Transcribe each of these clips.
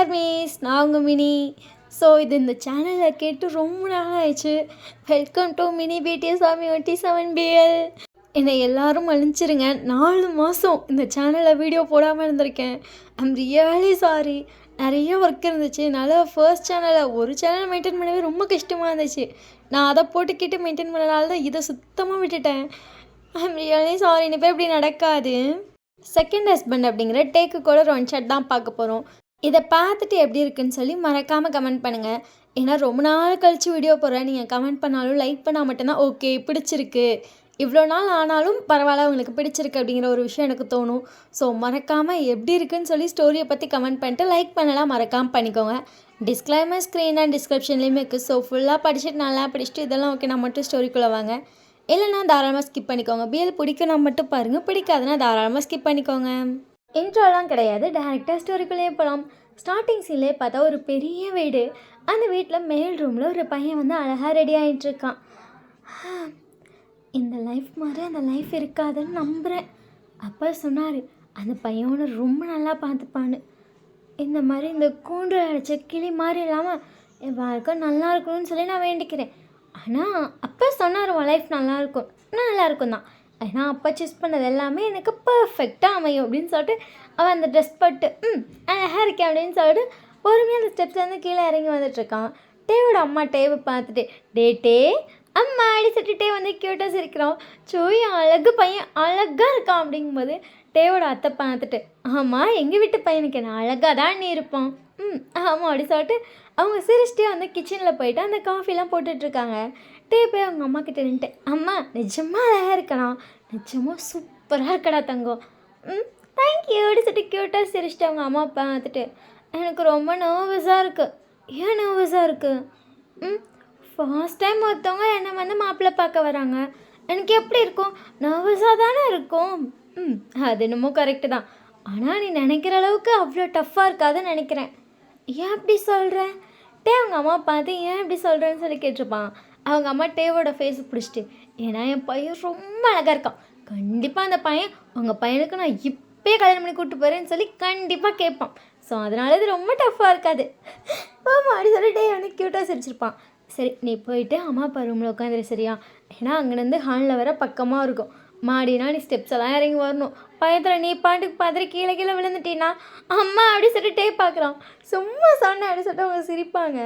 Dear maize நான் உங்கள் mini. So இது இந்த சேனலில் கேட்டு ரொம்ப நாள் ஆயிடுச்சு. வெல்கம் டு மினி சாமி 27BL. என்னை எல்லோரும் மன்னிச்சிருங்க, 4 மாதம் இந்த சேனலில் வீடியோ போடாமல் இருந்திருக்கேன். I'm really sorry. நிறைய ஒர்க் இருந்துச்சு. என்னால் ஃபர்ஸ்ட் சேனலில் ஒரு சேனல் மெயின்டைன் பண்ணவே ரொம்ப கஷ்டமாக இருந்துச்சு. நான் அதை போட்டுக்கிட்டு மெயின்டைன் பண்ணனால தான் இதை சுத்தமாக விட்டுட்டேன். I'm really sorry. இனிப்போ இப்படி நடக்காது. செகண்ட் ஹஸ்பண்ட் அப்படிங்கிற டேக்கு கூட 1 ஷாட் தான் பார்க்க போகிறோம். இதை பார்த்துட்டு எப்படி இருக்குன்னு சொல்லி மறக்காமல் கமெண்ட் பண்ணுங்கள். ஏன்னா ரொம்ப நாள் கழித்து வீடியோ போடுறேன். நீங்கள் கமெண்ட் பண்ணாலும் லைக் பண்ணால் மட்டும்தான் ஓகே பிடிச்சிருக்கு, இவ்வளோ நாள் ஆனாலும் பரவாயில்ல உங்களுக்கு பிடிச்சிருக்கு அப்படிங்கிற ஒரு விஷயம் எனக்கு தோணும். ஸோ மறக்காமல் எப்படி இருக்குன்னு சொல்லி ஸ்டோரியை பற்றி கமெண்ட் பண்ணிட்டு லைக் பண்ணலாம் மறக்காமல் பண்ணிக்கோங்க. டிஸ்க்ளைமர் ஸ்க்ரீன் அண்ட் டிஸ்கிரிப்ஷன்லேயுமே இருக்குது. ஸோ ஃபுல்லாக படிச்சுட்டு நல்லா படிச்சுட்டு இதெல்லாம் ஓகே நான் மட்டும் ஸ்டோரிக்குள்ளே வாங்க. இல்லைனா தாராளமாக ஸ்கிப் பண்ணிக்கோங்க. பிஎல் பிடிக்குன்னா மட்டும் பாருங்கள், பிடிக்காதுன்னா தாராளமாக ஸ்கிப் பண்ணிக்கோங்க. இன்ட்ரோலாம் கிடையாது, டேரெக்டாக ஸ்டோரிக்குள்ளேயே போகலாம். ஸ்டார்டிங் சீன்லேயே பார்த்தா ஒரு பெரிய வீடு. அந்த வீட்டில் மேல் ரூமில் ஒரு பையன் வந்து அழகாக ரெடி ஆகிட்டுருக்கான். இந்த லைஃப் மாதிரி அந்த லைஃப் இருக்காதுன்னு நம்புகிறேன். அப்பா சொன்னார் அந்த பையனை ரொம்ப நல்லா பார்த்துப்பான்னு. இந்த மாதிரி இந்த கூண்டு அடைச்ச கிளி மாதிரி இல்லாமல் என் வாழ்க்கை நல்லா இருக்கணும்னு சொல்லி நான் வேண்டிக்கிறேன். ஆனால் அப்பா சொன்னார் உன் லைஃப் நல்லாயிருக்கும், நல்லாயிருக்கும் தான். ஏன்னா அப்பா சூஸ் பண்ணது எல்லாமே எனக்கு பர்ஃபெக்டாக அமையும் அப்படின்னு சொல்லிட்டு அவன் அந்த ட்ரெஸ் பட்டு அழகாக இருக்கேன் அப்படின்னு சொல்லிட்டு பொறுமையாக அந்த ஸ்டெப்ஸ்லேருந்து கீழே இறங்கி வந்துட்டுருக்கான். டேவோட அம்மா டேவை பார்த்துட்டு டே அம்மா அடி சொல்லிட்டு டே வந்து க்யூட்டாக சிரிக்கிறான். சோய் அழகு பையன் அழகாக இருக்கான் அப்படிங்கும்போது டேவோட அத்தை பார்த்துட்டு ஆமாம் எங்கள் வீட்டு பையனுக்கு என்ன அழகாக தான் நீ இருப்பான், ஆமாம் அப்படி சொல்லிட்டு அவங்க சிரிச்சிட்டே வந்து கிச்சனில் போயிட்டு அந்த காஃபிலாம் போட்டுட்ருக்காங்க. டே போய் அவங்க அம்மா கிட்டே நின்ட்டு அம்மா நிஜமாக அழகாக இருக்கலாம், நிஜமாக சூப்பராக இருக்கடா தங்கம், தேங்க்யூ அப்படி சொல்லிட்டு க்யூட்டாக சிரிச்சிட்டு அவங்க அம்மா பார்த்துட்டு எனக்கு ரொம்ப நர்வஸாக இருக்குது. ஏன் நர்வஸாக இருக்குது? ஃபர்ஸ்ட் டைம் ஒருத்தவங்க என்னை வந்து மாப்பிள்ளை பார்க்க வராங்க, எனக்கு எப்படி இருக்கும்? நர்வஸாக தானே இருக்கும். அது என்னமோ கரெக்டு தான். ஆனால் நீ நினைக்கிற அளவுக்கு அவ்வளோ டஃப்பாக இருக்காதுன்னு நினைக்கிறேன். ஏன் அப்படி சொல்கிறேன்? டே அவங்க அம்மா பார்த்து ஏன் இப்படி சொல்கிறேன்னு சொல்லி கேட்டிருப்பான். அவங்க அம்மா டேவோட ஃபேஸை பிடிச்சிட்டு ஏன்னா என் பையன் ரொம்ப அழகாக இருக்கான், கண்டிப்பாக அந்த பையன் உங்கள் பையனுக்கு நான் இப்போயே கல்யாணம் பண்ணி கூப்பிட்டு போகிறேன்னு சொல்லி கண்டிப்பாக கேட்பான். ஸோ அதனால இது ரொம்ப டஃப்பாக இருக்காது அப்படி சொல்லி டே வந்து க்யூட்டாக சிரிச்சிருப்பான். சரி நீ போயிட்டு அம்மா அப்பா ரூமில் உட்காந்துரு சரியா? ஏன்னா அங்கேருந்து ஹாலில் வர பக்கமாக இருக்கும். மாடினா நீ ஸ்டெப்ஸ் எல்லாம் இறங்கி வரணும். பயத்தில் நீ பாட்டுக்கு பார்த்துட்டு கீழே கீழே விழுந்துட்டீன்னா அம்மா அப்படி சொல்லிட்டு டே பார்க்குறான். சும்மா சொன்னேன் அப்படி சொல்லிட்டு அவங்க சிரிப்பாங்க.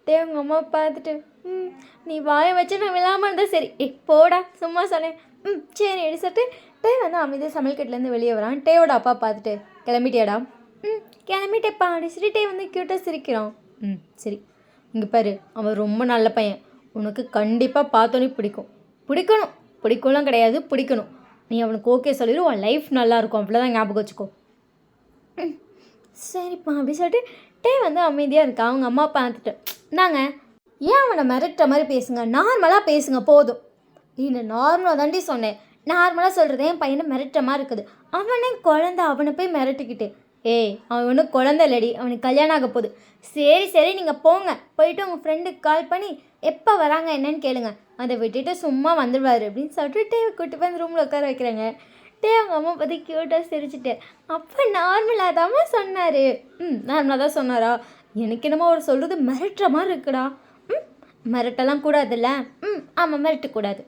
டே அவங்க அம்மா பார்த்துட்டு நீ வாயை வச்சு நான் விழாமல் இருந்தால் சரி, போடா சும்மா சொன்னேன், சரி அப்படி சொல்லிட்டு டே வந்து அமைதியாக சமையல்கட்டிலேருந்து வெளியே வரான். டேவோட அப்பா பார்த்துட்டு கிளம்பிட்டியாடா? கிளம்பிட்டேப்பா அப்படி சொல்லி டே வந்து க்யூட்டாக சிரிக்கிறான். சரி இங்கே பாரு, அவன் ரொம்ப நல்ல பையன், உனக்கு கண்டிப்பாக பார்த்தோன்னே பிடிக்கணும், பிடிக்கலாம் கிடையாது பிடிக்கணும். நீ அவனுக்கு ஓகே சொல்லிடு, உன் லைஃப் நல்லாயிருக்கும், அவ்வளோதான் ஞாபகம் வச்சுக்கோ. சரிப்பா அப்படி சொல்லிட்டு டே வந்து அமைதியாக இருக்கா. அவங்க அம்மா பார்த்துட்டு நாங்க ஏன் அவனை மிரட்டுற மாதிரி பேசுங்க, நார்மலாக பேசுங்க போதும். இல்லை நார்மலாக தாண்டி சொன்னேன், நார்மலாக சொல்கிறது என் பையனை மிரட்டுற மாதிரி இருக்குது. அவனே குழந்தை, அவனை போய் மிரட்டிக்கிட்டு அவன் ஒன்றும் குழந்தை இல்லடி, அவனுக்கு கல்யாணம் ஆக போகுது. சரி நீங்கள் போங்க, போயிட்டு உங்கள் ஃப்ரெண்டுக்கு கால் பண்ணி எப்போ வராங்க என்னன்னு கேளுங்க, அதை விட்டுட்டு சும்மா வந்துடுவார் அப்படின்னு சொல்லிட்டு டேவை கூட்டி போய் அந்த ரூமில் உட்கார வைக்கிறாங்க. டே அவங்க அம்மா பற்றி க்யூட்டாக சிரிச்சுட்டு அப்போ நார்மலாக தான் சொன்னார். நார்மலாக தான் சொன்னாரா? எனக்கு என்னமோ அவர் சொல்கிறது மிரட்டுற மாதிரி இருக்குடா. மிரட்டெல்லாம் கூடாதுல்ல? ஆமாம் மிரட்டக்கூடாது.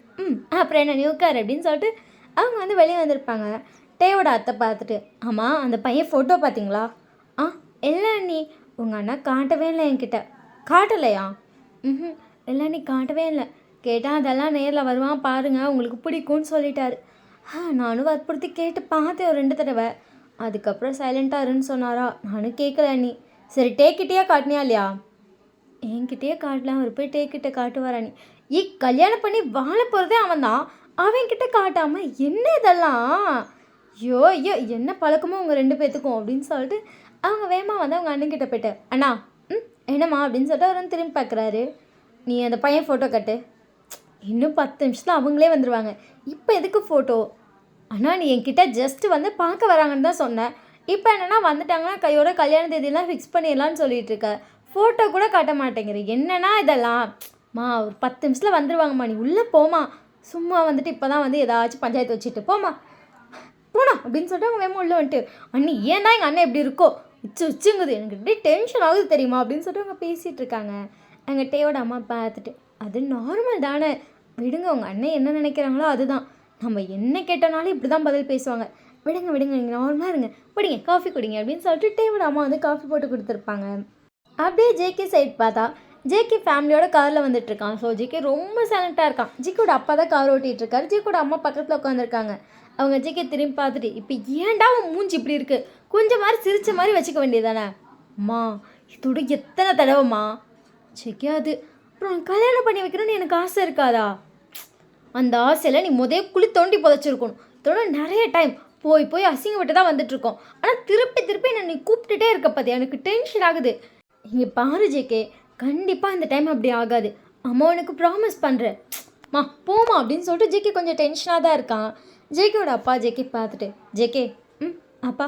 அப்புறம் என்ன நீ உட்காரு அப்படின்னு சொல்லிட்டு அவங்க வந்து வெளியே வந்திருப்பாங்க. டேவோட அத்தை பார்த்துட்டு ஆமாம் அந்த பையன் ஃபோட்டோ பார்த்தீங்களா? இல்லை நீ உங்கள் அண்ணா காட்டவே இல்லை என்கிட்ட. காட்டலையா? இல்லை நீ காட்டவே இல்லை. கேட்டால் அதெல்லாம் நேரில் வருவான் பாருங்கள் உங்களுக்கு பிடிக்கும்னு சொல்லிட்டாரு. நானும் வற்புறுத்தி கேட்டு பார்த்தேன் ஒரு 2 தடவை. அதுக்கப்புறம் சைலண்ட்டாக இருன்னு சொன்னாரா? நானும் கேட்கல. நீ சரி டேக்கிட்டே காட்டினியா இல்லையா? என்கிட்டயே காட்டலாம், அவர் போய் டேக்கிட்ட காட்டுவாரா? நீ கல்யாணம் பண்ணி வாழ போகிறதே அவன் தான், அவன்கிட்ட காட்டாமல் என்ன இதெல்லாம்? ஐயோ என்ன பழக்கமோ உங்கள் 2 பேர்த்துக்கும் அப்படின்னு சொல்லிட்டு அவங்க வேகமாக வந்து அவங்க அண்ணன்கிட்ட போய்ட்டு அண்ணா என்னம்மா அப்படின்னு சொல்லிட்டு அவர் வந்து திரும்பி பார்க்குறாரு. நீ அந்த பையன் ஃபோட்டோ கட்டு, இன்னும் 10 நிமிஷத்தில் அவங்களே வந்துடுவாங்க, இப்போ எதுக்கு ஃபோட்டோ? அண்ணா நீ என்கிட்ட ஜஸ்ட்டு வந்து பார்க்க வராங்கன்னு தான் சொன்னேன், இப்போ என்னென்னா வந்துட்டாங்கன்னா கையோட கல்யாண தேதியெல்லாம் ஃபிக்ஸ் பண்ணிடலான்னு சொல்லிட்டு இருக்க, ஃபோட்டோ கூட காட்ட மாட்டேங்கிற, என்னன்னா இதெல்லாம்? ஒரு 10 நிமிஷத்தில் வந்துடுவாங்கம்மா, நீ உள்ளே போமா, சும்மா வந்துட்டு இப்போ தான் வந்து ஏதாச்சும் பஞ்சாயத்து வச்சுட்டு போமா அப்படின்னு சொல்லிட்டு அவங்க வேமா உள்ளே வந்துட்டு அண்ணி ஏன் தான் எங்கள் அண்ணன் எப்படி இருக்கோ உச்சுங்குது எனக்கு அப்படியே டென்ஷன் ஆகுது தெரியுமா அப்படின்னு சொல்லிட்டு அவங்க பேசிகிட்டு இருக்காங்க. எங்கள் டேயோட அம்மா பார்த்துட்டு, அது நார்மல் தானே, விடுங்க உங்கள் அண்ணன் என்ன நினைக்கிறாங்களோ அதுதான், நம்ம என்ன கேட்டனாலும் இப்படி தான் பதில் பேசுவாங்க, விடுங்க விடுங்க நீங்கள் நார்மலாக இருங்க, குடிங்க காஃபி குடிங்க அப்படின்னு சொல்லிட்டு டேயோட அம்மா வந்து காஃபி போட்டு கொடுத்துருப்பாங்க. அப்படியே ஜேகே சைட் பார்த்தா ஜேகே ஃபேமிலியோட காரில் வந்துட்டுருக்கான். ஸோ ஜேகே ரொம்ப சைலண்ட்டாக இருக்கான். ஜேகோட அப்பா தான் கார் ஓட்டிகிட்டு இருக்காரு. ஜேகோட அம்மா பக்கத்தில் உட்காந்துருக்காங்க. அவங்க ஜேகே திரும்பி பார்த்துட்டு, இப்போ ஏன்டா உன் மூஞ்சி இப்படி இருக்குது, கொஞ்சம் மாதிரி சிரிச்ச மாதிரி வச்சுக்க வேண்டியதானே அம்மா, இதோட எத்தனை தடவைம்மா ஜேகே அது, அப்புறம் கல்யாணம் பண்ணி வைக்கணும்னு எனக்கு ஆசை இருக்காதா, அந்த ஆசையில் நீ குழி தோண்டி புதைச்சிருக்கணும். இதோட நிறைய டைம் போய் போய் அசிங்கப்பட்டு தான் வந்துட்டுருக்கோம். ஆனால் திருப்பி திருப்பி நான் நீ கூப்பிட்டுட்டே இருக்க பார்த்தியா, எனக்கு டென்ஷன் ஆகுது. இங்கே பாரு ஜேகே, கண்டிப்பாக இந்த டைம் அப்படி ஆகாது, அம்மா உனக்கு ப்ராமிஸ் பண்ணுறேன், மா போமா அப்படின்னு சொல்லிட்டு ஜேகே கொஞ்சம் டென்ஷனாக தான் இருக்கான். ஜேகேவோட அப்பா ஜேகே பார்த்துட்டு, ஜேகே அப்பா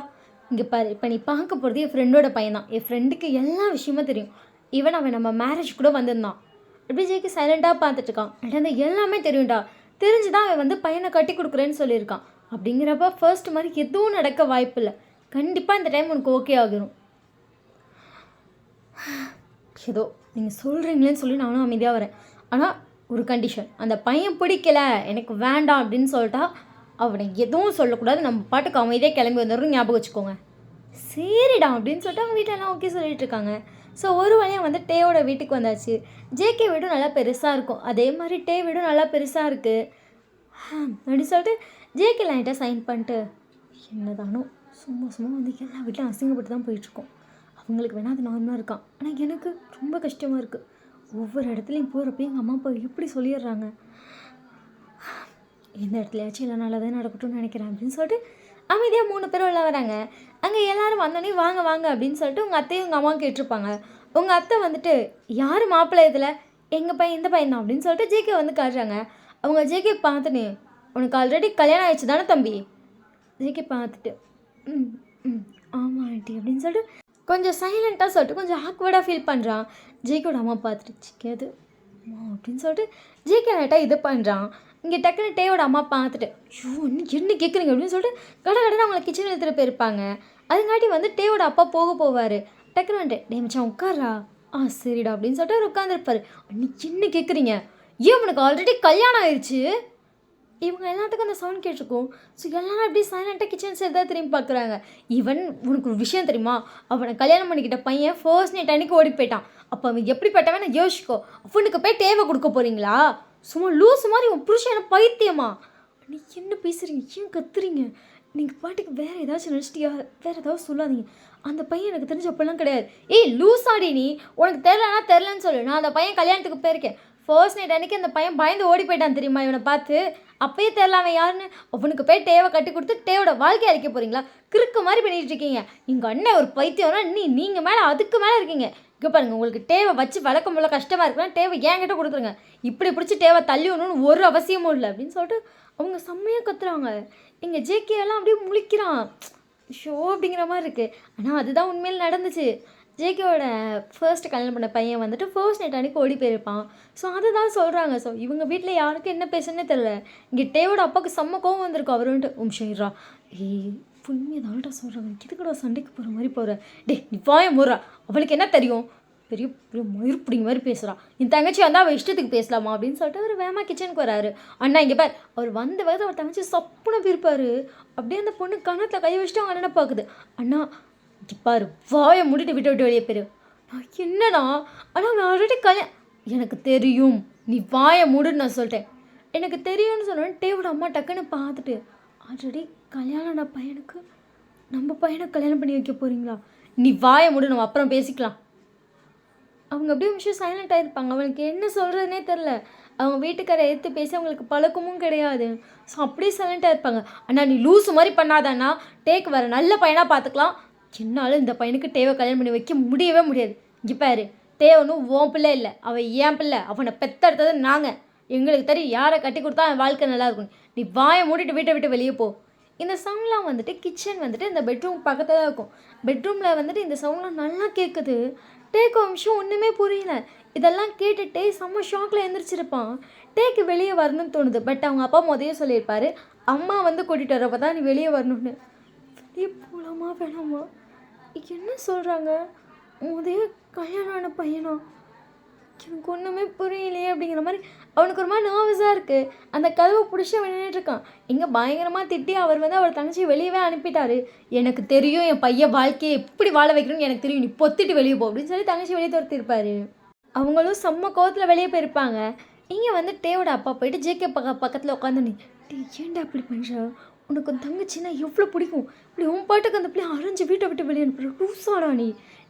இங்கே பாரு, இப்போ நீ பார்க்க போகிறது என் ஃப்ரெண்டோட பையன் தான், என் ஃப்ரெண்டுக்கு எல்லா விஷயமும் தெரியும், ஈவன் அவன் நம்ம மேரேஜ் கூட வந்திருந்தான். அப்படி ஜேகே சைலண்ட்டாக பார்த்துட்ருக்கான். நடந்த எல்லாமே தெரியும்டா, தெரிஞ்சு தான் அவன் வந்து பையனை கட்டி கொடுக்குறேன்னு சொல்லியிருக்கான். அப்படிங்கிறப்ப ஃபர்ஸ்ட் மாதிரி எதுவும் நடக்க வாய்ப்பு இல்லை, கண்டிப்பாக இந்த டைம் உனக்கு ஓகே ஆகிரும். ஏதோ நீங்கள் சொல்கிறீங்களேன்னு சொல்லி நானும் அமைதியாக வரேன். ஆனால் ஒரு கண்டிஷன், அந்த பையன் பிடிக்கல எனக்கு வேண்டாம் அப்படின்னு சொல்லிட்டா அவனை எதுவும் சொல்லக்கூடாது, நம்ம பாட்டுக்கு அமைதியாக கிளம்பி வந்துடும், ஞாபகம் வச்சுக்கோங்க. சரிடா அப்படின்னு சொல்லிட்டு அவங்க வீட்டெல்லாம் ஓகே சொல்லிட்டு இருக்காங்க. ஸோ ஒரு வழியாக வந்து டேயோட வீட்டுக்கு வந்தாச்சு. ஜேகே வீடும் நல்லா பெருசாக இருக்கும், அதே மாதிரி டே வீடும் நல்லா பெருசாக இருக்குது அப்படின்னு சொல்லிட்டு ஜேகே லைட்டாக சைன் பண்ணிட்டு, என்னதானோ சும்மா சும்மா வந்து எல்லா வீட்டிலும் அசிங்கப்பட்டு தான் போயிட்டுருக்கோம். அவங்களுக்கு வேணால் அது நார்மலாக இருக்கான், ஆனால் எனக்கு ரொம்ப கஷ்டமாக இருக்குது. ஒவ்வொரு இடத்துலையும் போகிறப்ப எங்கள் அம்மா அப்பா எப்படி சொல்லிடுறாங்க, எந்த இடத்துலையாச்சும் எல்லாம் நல்லா தான் நடக்கட்டும்னு நினைக்கிறேன் அப்படின்னு சொல்லிட்டு அமைதியாக 3 பேரும் உள்ள வராங்க. அங்கே எல்லோரும் வந்தோடனே வாங்க வாங்க அப்படின்னு சொல்லிட்டு உங்கள் அத்தையும் உங்கள் அம்மாவும் கேட்டிருப்பாங்க. உங்கள் அத்தை வந்துட்டு, யார் மாப்பிள்ளை இதில், எங்கள் பையன் இந்த பையன் தான் அப்படின்னு சொல்லிட்டு ஜேகே வந்து காட்டுறாங்க. அவங்க ஜேகே பார்த்துன்னு, உனக்கு ஆல்ரெடி கல்யாணம் ஆயிடுச்சு தானே தம்பி. ஜேகே பார்த்துட்டு, ஆமாம் ஆண்டி அப்படின்னு சொல்லிட்டு கொஞ்சம் சைலண்ட்டாக சொல்லிட்டு கொஞ்சம் ஆக்வர்டாக ஃபீல் பண்ணுறான். ஜேகேவோட அம்மா பார்த்துட்டு, சிக்காது அப்படின்னு சொல்லிட்டு ஜேகே லைட்டாக இது பண்ணுறான். இங்கே டக்குன்னு டேயோட அம்மா பார்த்துட்டு, ஐயோ என்ன கேட்குறீங்க அப்படின்னு சொல்லிட்டு கடை அவங்களை கிச்சன் எடுத்துகிட்டு போயிருப்பாங்க. அதுங்காட்டி வந்து டேயோட அப்பா போவார். டக்குன்னு வந்துட்டு, டே மச்சான் உட்காரா, சரிடா அப்படின்னு சொல்லிட்டு அவர் உட்காந்துருப்பார். நீ என்ன கேட்குறீங்க, ஏன் உனக்கு ஆல்ரெடி கல்யாணம் ஆயிடுச்சு. இவங்க எல்லாத்துக்கும் அந்த சவுண்ட் கேட்டிருக்கும். ஸோ எல்லாரும் அப்படியே சைலண்ட்டாக கிச்சன் சைடு தான் திரும்பி பார்க்குறாங்க. ஈவன் உனக்கு ஒரு விஷயம் தெரியுமா, அவனை கல்யாணம் பண்ணிக்கிட்ட பையன் ஃபர்ஸ்ட் நைட் அன்றைக்கி ஓடி போயிட்டான். அப்போ அவன் எப்படிப்பட்டவன் நான் யோசிக்கோ, அவனுக்கு போய் தேவை கொடுக்க போகிறீங்களா, சும்மா லூஸ் மாதிரி உன் புருஷன் பைத்தியமா, நீ என்ன பேசுகிறீங்க, ஏன் கத்துறீங்க, நீங்கள் பாட்டுக்கு வேறு ஏதாச்சும் நினச்சிட்டியா, வேறு ஏதாவது சொல்லாதீங்க, அந்த பையன் எனக்கு தெரிஞ்ச அப்பெல்லாம் கிடையாது. ஏய் லூஸாடி நீ, உனக்கு தெரிலன்னு சொல்லு, நான் அந்த பையன் கல்யாணத்துக்கு போயிருக்கேன். ஃபர்ஸ்ட் நைட் அன்றைக்கி அந்த பையன் பயந்து ஓடி போயிட்டான் தெரியுமா இவனை பார்த்து. அப்பயே தெரில அவன் யாருன்னு. அவனுக்கு போய் டேவை கட்டி கொடுத்து டேவோட வாழ்க்கையை அழிக்க போகிறீங்களா, கிறுக்கு மாதிரி பண்ணிகிட்டு இருக்கீங்க. எங்கள் அண்ணன் ஒரு பைத்தியம்னா நீங்கள் மேலே அதுக்கு மேலே இருக்கீங்க. இங்கே பாருங்கள், உங்களுக்கு டேவை வச்சு வளர்க்க முடியல கஷ்டமாக இருக்குன்னா டேவை என்கிட்ட கொடுத்துருங்க, இப்படி பிடிச்சி டேவை தள்ளி விடணும்னு ஒரு அவசியமும் இல்லை அப்படின்னு சொல்லிட்டு அவங்க செம்மையாக கத்துறாங்க. இங்கே ஜேகே எல்லாம் அப்படியே முழிக்கிறான், ஷோ அப்படிங்கிற மாதிரி இருக்குது. ஆனால் அதுதான் உண்மையில் நடந்துச்சு. ஜேகேவோட ஃபர்ஸ்ட் கல்யாணம் பண்ண பையன் வந்துட்டு ஃபர்ஸ்ட் நைட் அன்றைக்கி ஓடி போயிருப்பான். ஸோ அதை தான் சொல்கிறாங்க. ஸோ இவங்க வீட்டில் யாருக்கும் என்ன பேசுன்னே தெரில. இங்கே டேவோட அப்பாவுக்கு செம்ம கோவம் வந்திருக்கு. அவர் வந்துட்டு ஷைரா, புண்ணிய தாள்டா சொல்கிறாங்க, இதுக்கடா சண்டைக்கு போகிற மாதிரி போகிற, டே நீ வாய முறா, அவளுக்கு என்ன தெரியும், பெரிய பெரிய மயிர் பிடிங்க மாதிரி பேசுகிறான், என் தங்கச்சி வந்தால் அவள் இஷ்டத்துக்கு பேசலாமா அப்படின்னு சொல்லிட்டு அவர் வேமா கிச்சனுக்கு வராரு. அண்ணா இங்கே பார், அவர் வந்த வயது அவர் தங்கச்சி சப்புன்னு போயிருப்பார். அப்படியே அந்த பொண்ணு கணத்தில் கை வச்சுட்டு அவங்க அண்ணனை பார்க்குது. அண்ணா பாரு, வாயை மூடிட்டு விட்டு வெளியே போயிரு. நான் என்னண்ணா, ஆனால் அவன் ஆல்ரெடி எனக்கு தெரியும், நீ வாயை மூடுன்னு நான் சொல்லிட்டேன். எனக்கு தெரியும்னு சொன்னேன். டேவோட அம்மா டக்குன்னு பார்த்துட்டு, ஆல்ரெடி கல்யாணம்னா பையனுக்கு நம்ம பையனை கல்யாணம் பண்ணி வைக்க போகிறீங்களா, நீ வாயை மூடு, நம்ம அப்புறம் பேசிக்கலாம். அவங்க அப்படியே விஷயம் சைலண்ட்டாக இருப்பாங்க. அவங்களுக்கு என்ன சொல்கிறதுனே தெரில. அவங்க வீட்டுக்காரை எடுத்து பேசி அவங்களுக்கு பழக்கமும் கிடையாது. ஸோ அப்படியே சைலண்ட்டாக இருப்பாங்க. அண்ணா நீ லூஸு மாதிரி பண்ணாதாண்ணா, டேக்கு வர நல்ல பையனாக பார்த்துக்கலாம். என்னால் இந்த பையனுக்கு டேவை கல்யாணம் பண்ணி வைக்க முடியவே முடியாது. இங்கே பாரு, தேவனும் உன் பிள்ளை இல்லை, அவன் ஏன் பிள்ளை, அவனை பெத்தெடுத்தது நாங்கள், எங்களுக்கு தெரியும் யாரை கட்டி கொடுத்தா அவன் வாழ்க்கை நல்லாயிருக்கும். நீ வாயை மூடிட்டு வீட்டை விட்டு வெளியே போ. இந்த சவுண்ட்லாம் வந்துட்டு கிச்சன் வந்துட்டு இந்த பெட்ரூம் பக்கத்தில் தான் இருக்கும். பெட்ரூமில் வந்துட்டு இந்த சவுண்ட்லாம் நல்லா கேட்குது. டேக்கு விஷயம் ஒன்றுமே புரியல. இதெல்லாம் கேட்டுகிட்டே செம்ம ஷாக்கில் எழுந்திரிச்சிருப்பான். டேக்கு வெளியே வரணும்னு தோணுது. பட் அவங்க அப்பா முதல்ல சொல்லியிருப்பார், அம்மா வந்து கூட்டிகிட்டு வரப்போ தான் நீ வெளியே வரணும்னு. வெளியே போகலாமா வேணாமா, என்ன சொல்கிறாங்க? உதய கல்யாணம் ஆன பையனா? எனக்கு ஒன்றுமே புரியலையே அப்படிங்கிற மாதிரி அவனுக்கு ஒரு மாதிரி நர்வஸாக இருக்குது. அந்த கதவை பிடிச்சி அவன் நின்றுட்டுருக்கான். இங்கே பயங்கரமாக திட்டி அவர் அவர் தங்கச்சி வெளியவே அனுப்பிட்டாரு. எனக்கு தெரியும் என் பையன் வாழ்க்கையை எப்படி வாழ வைக்கணும்னு எனக்கு தெரியும், நீ பொத்திட்டு வெளியே போ அப்படின்னு சொல்லி தங்கச்சி வெளியே துரத்திருப்பாரு. அவங்களும் செம்ம கோவத்தில் வெளியே போயிருப்பாங்க. இங்கே டேவோட அப்பா போயிட்டு ஜேகே பக்கத்தில் உட்காந்து நீ ஏன்டா அப்படி பண்ணுற? உனக்கு தங்கச்சின்னா எவ்வளோ பிடிக்கும், இப்படி உன் பாட்டுக்கு அந்த பிள்ளை அரைஞ்சு வீட்டை விட்டு வெளியே அனுப்புற லூசாடா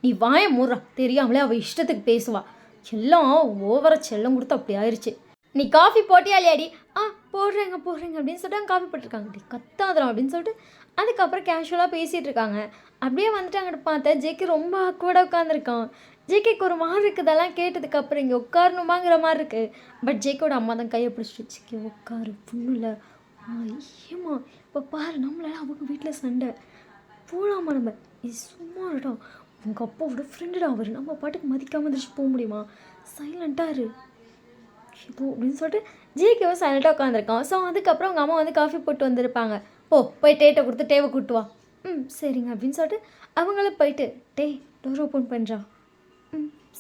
நீ வாயை மூடுறா, தெரியாமலே அவள் இஷ்டத்துக்கு பேசுவா, எல்லாம் ஓவராக செல்லம் கொடுத்து அப்படி ஆயிடுச்சு. நீ காஃபி போட்டியா இல்லையாடி? போடுறேங்க அப்படின்னு சொல்லிட்டு காஃபி போட்டிருக்காங்க. அப்படி கத்தாதரம் அப்படின்னு சொல்லிட்டு அதுக்கப்புறம் கேஷுவலாக பேசிகிட்டு இருக்காங்க. அப்படியே அங்கிட்டு பார்த்தா ஜேகே ரொம்ப ஆக்வர்டாக உட்காந்துருக்கான். ஜேகேக்கு ஒரு மாதிரி இருக்குதெல்லாம் கேட்டதுக்கப்புறம் இங்கே உட்காரணுமாங்கிற மாதிரி இருக்குது. பட் ஜேகேவோட அம்மா தான் கையை பிடிச்சிட்டு ஜேகே உட்காரு பொண்ணுல. ஏம்மா இப்போ பாரு நம்மளால அவங்க வீட்டில் சண்டை போகலாமா? நம்ம இது சும்மா இருடா, உங்கள் அப்பாவோட ஃப்ரெண்டுடா அவர், நம்ம பாட்டுக்கு மதிக்காமல் இருந்துச்சு போக முடியுமா? சைலண்ட்டாக இரு இப்போ அப்படின்னு சொல்லிட்டு ஜேகேவை சைலண்ட்டாக உட்காந்துருக்கான். ஸோ அதுக்கப்புறம் அவங்க அம்மா காஃபி போட்டு வந்திருப்பாங்க. போய் டேட்டை கொடுத்து டேவை கூட்டு வா. சரிங்க அப்படின்னு சொல்லிட்டு அவங்கள போயிட்டு டே டோர் ஓப்பன் பண்ணுறா.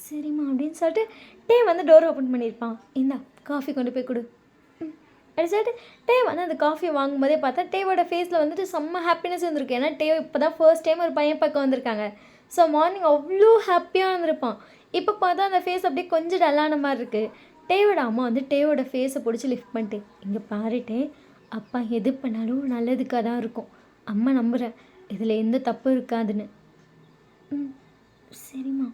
சரிம்மா அப்படின்னு சொல்லிட்டு டே டோர் ஓப்பன் பண்ணியிருப்பான். இந்தா காஃபி கொண்டு போய் கொடு. அப்படி சொல்லிட்டு டே அந்த காஃபியை வாங்கும்போதே பார்த்தா டேவோட ஃபேஸில் செம்ம ஹாப்பினஸ் இருந்திருக்கு. ஏன்னா டே இப்போ தான் ஃபர்ஸ்ட் டைம் ஒரு பையன் பக்கம் வந்திருக்காங்க. ஸோ மார்னிங் அவ்வளோ ஹாப்பியாக இருந்திருப்பான். இப்போ பார்த்தா அந்த ஃபேஸ் அப்படியே கொஞ்சம் டல்லான மாதிரி இருக்குது. டேவோட அம்மா டேவோட ஃபேஸை பிடிச்சி லிஃப்ட் பண்ணிட்டு இங்கே பாருட்டே, அப்பா எது பண்ணாலும் நல்லதுக்காக தான் இருக்கும், அம்மா நம்புகிறேன், இதில் எந்த தப்பு இருக்காதுன்னு. சரிம்மா.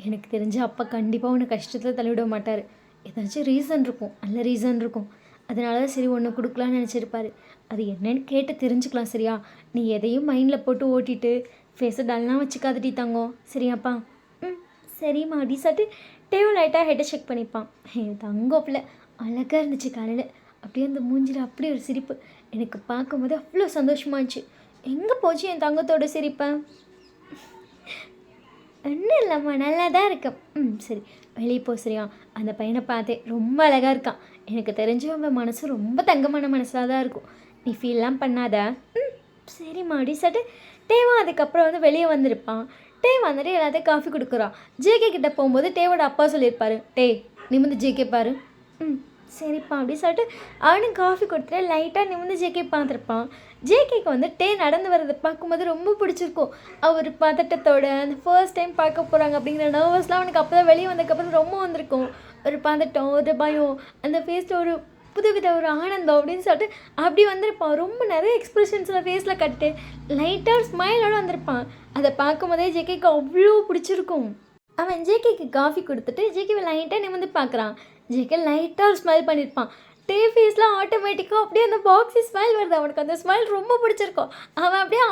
எனக்கு தெரிஞ்ச அப்பா கண்டிப்பாக உன்னை கஷ்டத்தில் தள்ளிவிட மாட்டார். ஏதாச்சும் ரீசன் இருக்கும், நல்ல ரீசன் இருக்கும், அதனால தான் சரி ஒன்று கொடுக்கலான்னு நினச்சிருப்பாரு. அது என்னன்னு கேட்டு தெரிஞ்சுக்கலாம் சரியா? நீ எதையும் மைண்டில் போட்டு ஓட்டிட்டு ஃபேஸை டல்லாம் வச்சுக்காதடி தங்கம், சரியாப்பா? சரிம்மா அப்படி சொல்லிட்டு டேவ் லைட்டாக ஹெட்டை செக் பண்ணிப்பான். என் தங்கம் பிள்ளை அழகாக இருந்துச்சு காலையில், அப்படியே அந்த மூஞ்சில் அப்படி ஒரு சிரிப்பு எனக்கு பார்க்கும்போது அவ்வளோ சந்தோஷமாக இருந்துச்சு. எங்கே போச்சு என் தங்கத்தோட சிரிப்பேன்? ஒன்றும் இல்லைம்மா, நல்லா தான் இருக்கேன். சரி வெளியே போ சரியா? அந்த பையனை பார்த்தேன் ரொம்ப அழகாக இருக்கான், எனக்கு தெரிஞ்சவங்க மனசு ரொம்ப தங்கமான மனசாக தான் இருக்கும், நீ ஃபீல்லாம் பண்ணாத. சரிம்மா அப்படி சொல்லிட்டு டேவா அதுக்கப்புறம் வெளியே வந்திருப்பான். டே எல்லாத்தையும் காஃபி கொடுக்குறான். ஜேகே கிட்டே போகும்போது டேவோட அப்பா சொல்லியிருப்பாரு, டே நிமிந்து ஜேகே பாரு. சரிப்பா அப்படி சொல்லிட்டு அவனுக்கு காஃபி கொடுத்துட்டு லைட்டாக நிமிந்து ஜேகே பார்த்துருப்பான். ஜேகேக்கு டே நடந்து வர்றதை பார்க்கும்போது ரொம்ப பிடிச்சிருக்கும். அவர் பதட்டத்தோடு அந்த ஃபர்ஸ்ட் டைம் பார்க்க போகிறாங்க அப்படிங்கிற நர்வஸ்லாம் அவனுக்கு அப்போ தான் வெளியே வந்ததுக்கப்புறம் ரொம்ப வந்திருக்கும். ஒரு பதட்டம், ஒரு பயம், அந்த ஃபேஸில் ஒரு புதுவித ஒரு ஆனந்தம் அப்படின்னு சொல்லிட்டு அப்படி வந்திருப்பான். ரொம்ப நிறைய எக்ஸ்ப்ரெஷன்ஸில் ஃபேஸில் கட்டு லைட்டாக ஒரு ஸ்மைலோடு வந்திருப்பான். அதை பார்க்கும்போதே ஜேகேக்கு அவ்வளோ பிடிச்சிருக்கும். அவன் ஜேகேக்கு காஃபி கொடுத்துட்டு ஜேகேவை லைட்டாக நிமிந்து பார்க்குறான். ஜேகே லைட்டாக ஒரு ஸ்மைல் பண்ணியிருப்பான். டே ஃபேஸில் ஆட்டோமேட்டிக்காக அப்படியே அந்த பாக்ஸி ஸ்மைல் வருது. அவனுக்கு அந்த ஸ்மைல் ரொம்ப பிடிச்சிருக்கும்.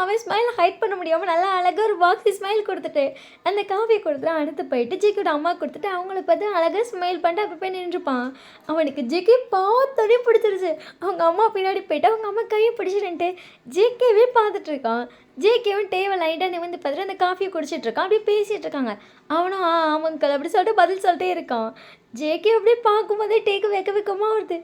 அவன் ஸ்மைல் ஹைட் பண்ண முடியாமல் நல்லா அழகாக ஒரு பாக்ஸி ஸ்மைல் கொடுத்துட்டு அந்த காஃபி கொடுத்துட்டு அடுத்து போயிட்டு ஜேகேயோட அம்மா கொடுத்துட்டு அவங்கள பார்த்து அழகாக ஸ்மைல் பண்ணிட்டு அப்போ போய் நின்றுப்பான். அவனுக்கு ஜேகே பார்த்தோடனே பிடிச்சிருச்சு. அவங்க அம்மா பின்னாடி போயிட்டு அவங்க அம்மா கையை பிடிச்சிட்டு ஜேகேவே பார்த்துட்ருக்கான். ஜேகேவும் டேவை லைட்டாக நிமிந்து பார்த்துட்டு அந்த காஃபியை குடிச்சிட்ருக்கான். அப்படியே பேசிகிட்டு இருக்காங்க. அவனும் ஆமாங்கல் அப்படி சொல்லிட்டு பதில் சொல்லிட்டே இருக்கான். ஜேகே அப்படியே பார்க்கும்போதே டேக்கு வெக்கமாக வருது.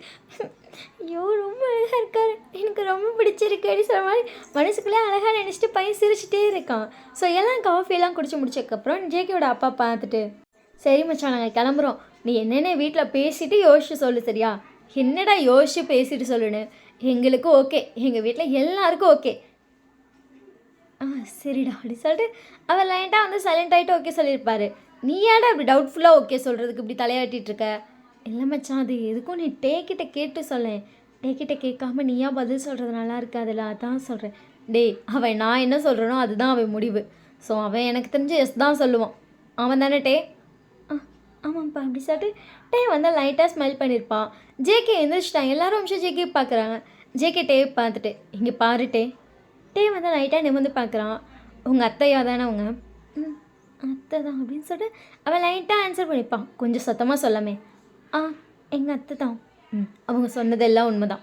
ஐயோ ரொம்ப அழகாக இருக்காரு, எனக்கு ரொம்ப பிடிச்சிருக்கு அப்படி சொல்கிற மாதிரி மனசுக்குள்ளே அழகாக நினச்சிட்டு பையன் சிரிச்சிட்டே இருக்கான். ஸோ எல்லாம் காஃபியெல்லாம் குடிச்சு முடிச்சதுக்கப்புறம் ஜேகேயோட அப்பா பார்த்துட்டு சரி மச்சான் நாங்கள் கிளம்புறோம், நீ என்னென்ன வீட்டில் பேசிவிட்டு யோசிச்சு சொல்லு சரியா? என்னடா யோசிச்சு பேசிட்டு சொல்லுன்னு? எங்களுக்கு ஓகே, எங்கள் வீட்டில் எல்லாருக்கும் ஓகே. சரிடா அப்படி சொல்லிட்டு அவர் லைட்டாக சைலண்ட் ஆகிட்டு ஓகே சொல்லியிருப்பாரு. நீ ஏடா இப்படி டவுட்ஃபுல்லாக ஓகே சொல்கிறதுக்கு இப்படி தலையாட்டிகிட்ருக்க? இல்லை மச்சான் அது எதுக்கும் நீ டேக்கிட்ட கேட்டு சொல்லேன், டேக்கிட்ட கேட்காம நீயா பதில் சொல்கிறது நல்லா இருக்காதுல்ல, அதான் சொல்கிறேன். அவன் நான் என்ன சொல்கிறேனோ அதுதான் அவன் முடிவு. ஸோ அவன் எனக்கு தெரிஞ்சு எஸ் தான் சொல்லுவான். அவன் தானே டே? ஆமாம்ப்பா அப்படி சொல்லிட்டு டே லைட்டாக ஸ்மைல் பண்ணியிருப்பான். ஜேகே எழுந்திரிச்சிட்டான். எல்லாரும் நிமிஷம் ஜேகே பார்க்குறாங்க. ஜேகே டே பார்த்துட்டு இங்கே பாரு டே. டே லைட்டாக நிமிர்ந்து பார்க்குறான். உங்கள் அத்தையா தானே அவங்க? அத்தை தான் அப்படின்னு சொல்லிட்டு அவன் லைட்டாக ஆன்சர் பண்ணிப்பான். கொஞ்சம் சத்தமாக சொல்லாமே. எங்கள் அத்தை தான். அவங்க சொன்னதெல்லாம் உண்மை தான்.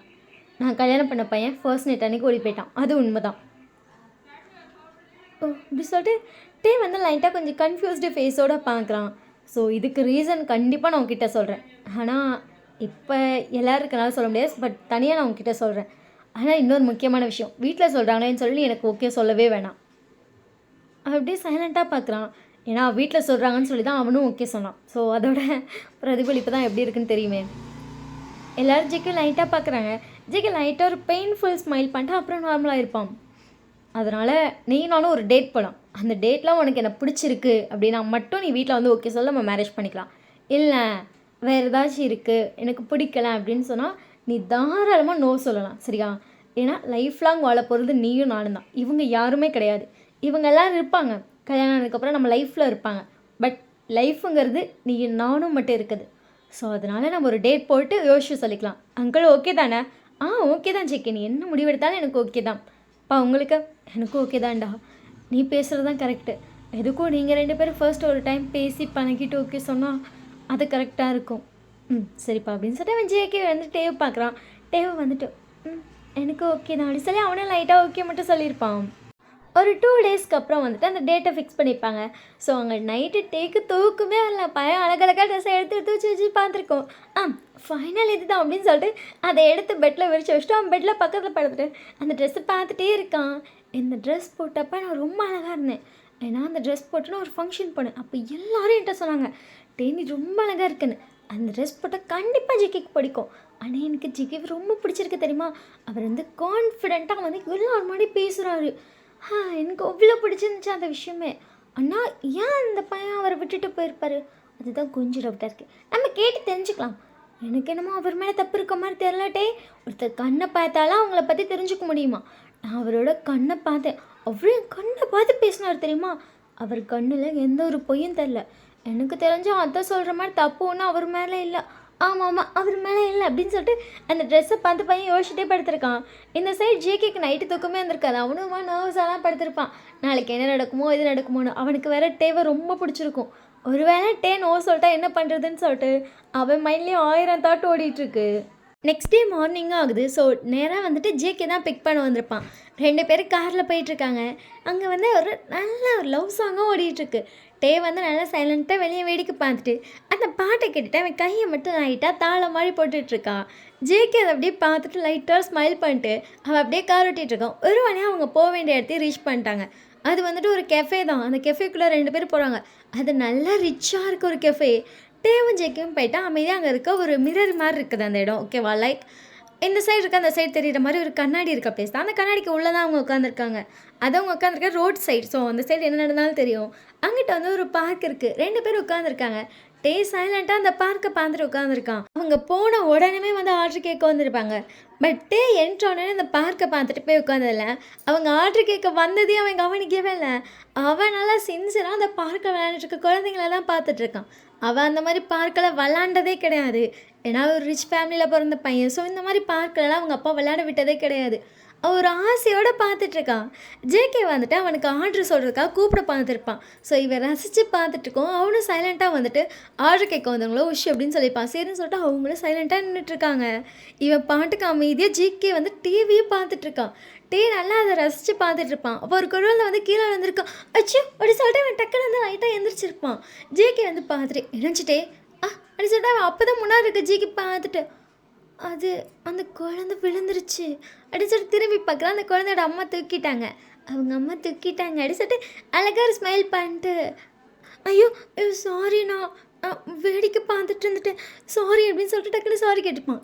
நான் கல்யாணம் பண்ண பையன் ஃபர்ஸ்ட் நைட் அன்றைக்கி ஓடி போயிட்டான், அது உண்மை தான். இப்படி சொல்லிட்டு டே லைட்டாக கொஞ்சம் கன்ஃபியூஸ்டு ஃபேஸோடு பார்க்குறான். ஸோ இதுக்கு ரீசன் கண்டிப்பாக நான் உங்ககிட்ட சொல்கிறேன். ஆனால் இப்போ எல்லோரும் இருக்கனால சொல்ல முடியாது, பட் தனியாக நான் உங்ககிட்ட சொல்கிறேன். ஆனால் இன்னொரு முக்கியமான விஷயம், வீட்டில் சொல்கிறாங்களேன்னு சொல்லி எனக்கு ஓகே சொல்லவே வேணாம். அப்படியே சைலண்ட்டாக பார்க்குறான். ஏன்னா வீட்டில் சொல்கிறாங்கன்னு சொல்லி தான் அவனும் ஓகே சொன்னான். ஸோ அதோட பிரதிபலிப்பு தான் எப்படி இருக்குன்னு தெரியுமே. எல்லோரும் ஜிக்கு லைட்டாக பார்க்குறாங்க. ஜிக்கு லைட்டாக ஒரு பெயின்ஃபுல் ஸ்மைல் பண்ணிட்டு அப்புறம் நார்மலாக இருப்பான். அதனால் நீ நானும் ஒரு டேட் போகலாம். அந்த டேட்டில் உனக்கு என்ன பிடிச்சிருக்கு அப்படின்னா மட்டும் நீ வீட்டில் வந்து ஓகே சொல்ல நம்ம மேரேஜ் பண்ணிக்கலாம். இல்லை வேறு ஏதாச்சும் இருக்குது எனக்கு பிடிக்கல அப்படின்னு சொன்னால் நீ தாராளமாக நோ சொல்லலாம், சரியா? ஏன்னா லைஃப் லாங் வாழ போகிறது நீயும் நானும் தான். இவங்க யாருமே கிடையாது. இவங்க எல்லோரும் இருப்பாங்க, கல்யாணம் ஆனதுக்கப்புறம் நம்ம லைஃப்பில் இருப்பாங்க. பட் லைஃப்புங்கிறது நீ நானும் மட்டும் இருக்குது. ஸோ அதனால் நம்ம ஒரு டேட் போட்டு யோசிச்சு சொல்லிக்கலாம். அங்கிள் ஓகே தானே? ஓகே தான் ஜெக்கி, நீ என்ன முடிவெடுத்தாலும் எனக்கு ஓகே தான். உங்களுக்கு எனக்கும் ஓகே தான்டா. நீ பேசுகிறது தான் கரெக்டு. எதுக்கும் நீங்கள் 2 பேரும் ஃபர்ஸ்ட் ஒரு டைம் பேசி பழகிட்டு ஓகே சொன்னால் அது கரெக்டாக இருக்கும். சரிப்பா அப்படின்னு சொல்லிட்டு அவன் ஜேகே வந்து டேவ் பார்க்குறான். டேவ் வந்துட்டு எனக்கு ஓகே தான் அப்படி சொல்லி அவனே லைட்டாக ஓகே மட்டும் சொல்லியிருப்பான். ஒரு 2 டேஸ்க்கு அப்புறம் வந்துட்டு அந்த டேட்டை ஃபிக்ஸ் பண்ணியிருப்பாங்க. ஸோ அங்கே நைட்டு டேக்கு தூக்குமே வரல. பையன் அழகழகாக ட்ரெஸ்ஸை எடுத்து வச்சு பார்த்துருக்கோம். ஃபைனல் இது தான் அப்படின்னு சொல்லிட்டு அதை எடுத்து பெட்டில் விரிச்சு வச்சுட்டு அவன் பெட்டில் பக்கத்தில் படுத்துட்டு அந்த ட்ரெஸ்ஸை பார்த்துட்டே இருக்கான். இந்த ட்ரெஸ் போட்டப்போ நான் ரொம்ப அழகாக இருந்தேன். ஏன்னா அந்த ட்ரெஸ் போட்டுன்னு ஒரு ஃபங்க்ஷன் போனேன். அப்போ எல்லோரும் என்கிட்ட சொன்னாங்க, நீ ரொம்ப அழகாக இருக்குன்னு. அந்த ட்ரெஸ் போட்டால் கண்டிப்பாக ஜிக்கிக்கு பிடிக்கும். ஆனால் எனக்கு ஜிக்கி ரொம்ப பிடிச்சிருக்கு தெரியுமா? அவர் வந்து கான்ஃபிடெண்ட்டாக வந்து எல்லாரும் முன்னாடி பேசுகிறாரு. எனக்கு அவ்வளோ பிடிச்சிருந்துச்சு அந்த விஷயமே. ஆனால் ஏன் அந்த பையன் அவரை விட்டுட்டு போயிருப்பார்? அதுதான் கொஞ்சம் டவுட்டாக இருக்குது. நம்ம கேட்டு தெரிஞ்சுக்கலாம். எனக்கு என்னமோ அவர் மேலே தப்பு இருக்க மாதிரி தெரிலட்டே. ஒருத்தர் கண்ணை பார்த்தாலும் அவங்கள பற்றி தெரிஞ்சுக்க முடியுமா? நான் அவரோட கண்ணை பார்த்தேன். அவ்வளோ கண்ணை பார்த்து பேசினார் தெரியுமா? அவர் கண்ணில் எந்த ஒரு பொய்யும் தெரில. எனக்கு தெரிஞ்சால் அதை சொல்கிற மாதிரி தப்பு ஒன்றும் அவர் மேலே இல்லை. ஆமாம் அவர் மேலே இல்லை அப்படின்னு சொல்லிட்டு அந்த ட்ரெஸ்ஸை பார்த்து பையன் யோசிச்சுட்டே படுத்திருக்கான். இந்த சைடு ஜேகேக்கு நைட்டு தூக்கமே வந்திருக்காது. அவனுமா நர்வஸாக தான் படுத்திருப்பான். நாளைக்கு என்ன நடக்குமோ இது நடக்குமோன்னு. அவனுக்கு வேற டேவை ரொம்ப பிடிச்சிருக்கும். ஒருவேளை டே நோ சொல்லிட்டா என்ன பண்ணுறதுன்னு சொல்லிட்டு அவன் மைண்ட்லேயும் 1000 தாட் ஓடிட்டுருக்கு. நெக்ஸ்ட் டே மார்னிங்கும் ஆகுது. ஸோ நேராக வந்துட்டு ஜேகே தான் பிக் பண்ண வந்திருப்பான். 2 பேரும் காரில் போயிட்டுருக்காங்க. அங்கே வந்து ஒரு நல்ல ஒரு லவ் சாங்கும் ஓடிட்டுருக்கு. டே வந்து நல்லா சைலண்ட்டாக வெளியே வேடிக்கை பார்த்துட்டு அந்த பாட்டை கேட்டுட்டு அவன் கையை மட்டும் லைட்டாக தாளம் மாதிரி போட்டுட்ருக்கான். ஜேகே அதை அப்படியே பார்த்துட்டு லைட்டாக ஸ்மைல் பண்ணிட்டு அவன் அப்படியே கார் ஓட்டிகிட்ருக்கான். ஒரு வழியாக அவங்க போக வேண்டிய இடத்தையும் ரீச் பண்ணிட்டாங்க. அது வந்துட்டு ஒரு கெஃபே தான். அந்த கெஃபேக்குள்ளே 2 பேர் போகிறாங்க. அது நல்லா ரிச்சாக இருக்க ஒரு கெஃபே. டேவும் ஜேக்கும் போயிட்டா அமைதியாக அங்கே இருக்க ஒரு மிரர் மாதிரி இருக்குது அந்த இடம். ஓகேவா? லைக் இந்த சைடு இருக்க அந்த சைடு தெரிகிற மாதிரி ஒரு கண்ணாடி இருக்க பிளேஸ் தான். அந்த கண்ணாடிக்கு உள்ளே தான் அவங்க உட்காந்துருக்காங்க. அது அவங்க உட்காந்துருக்க ரோட் சைடு. ஸோ அந்த சைடு என்ன நடந்தாலும் தெரியும். அங்கிட்ட வந்து ஒரு பார்க் இருக்குது. 2 பேர் உட்காந்துருக்காங்க. டே சைலண்ட்டாக அந்த பார்க்கை பார்த்துட்டு உட்காந்துருக்கான். அவங்க போன உடனே வந்து ஆர்டர் கேட்க வந்திருப்பாங்க. பட் டே என்ட்ரோடனே அந்த பார்க்கை பார்த்துட்டு போய் உட்காந்ததில்ல. அவங்க ஆர்டர் கேட்க வந்ததையும் அவன் கவனிக்கவே இல்லை. அவன் நல்லா சின்சியராக அந்த பார்க்கை விளையாண்டுட்டு குழந்தைங்களெல்லாம் பார்த்துட்ருக்கான். அவன் அந்த மாதிரி பார்க்கில் விளாண்டதே கிடையாது. ஏன்னா ஒரு ரிச் ஃபேமிலியில் பிறந்த பையன். ஸோ இந்த மாதிரி பார்க்கலலாம் அவங்க அப்பா விளையாட விட்டதே கிடையாது. ஒரு ஆசையோடு பார்த்துட்ருக்கான். ஜேகே வந்துட்டு அவனுக்கு ஆர்டர் சொல்கிறதுக்காக கூப்பிட பார்த்துருப்பான். ஸோ இவன் ரசித்து பார்த்துட்ருக்கோம். அவனும் சைலண்ட்டாக வந்துட்டு ஆர்டர் கேட்க வந்தவங்களோ உஷ் அப்படின்னு சொல்லிப்பான். சரின்னு சொல்லிட்டு அவங்களும் சைலண்ட்டாக நின்றுட்டுருக்காங்க. இவன் பாட்டுக்கு அமைதியாக ஜேகே வந்து டிவியே பார்த்துட்ருக்கான். டே நல்லா அதை ரசித்து பார்த்துட்ருப்பான். அப்போ ஒரு குழந்தை வந்து கீழே வந்துருக்கான். அச்சு அப்படி சொல்லிட்டு அவன் டக்குன்னு வந்து லைட்டாக எழுந்திரிச்சிருப்பான். ஜேகே வந்து பார்த்துட்டு நினச்சிட்டே அப்படி சொல்லிட்டு அவன் அப்போ தான் முன்னாடி இருக்க ஜேகே பார்த்துட்டு அது அந்த குழந்தை விழுந்துருச்சு அப்படின்னு சொல்லிட்டு திரும்பி பார்க்குறான். அந்த குழந்தையோட அம்மா தூக்கிட்டாங்க. அவங்க அம்மா தூக்கிட்டாங்க அப்படின்னு சொல்லிட்டு அழகாக ஒரு ஸ்மைல் பண்ணிட்டு ஐயோ சாரி நான் வேடிக்கை பார்த்துட்டு இருந்துட்டேன் சாரி அப்படின்னு சொல்லிட்டு டக்குன்னு சாரி கேட்டுப்பான்.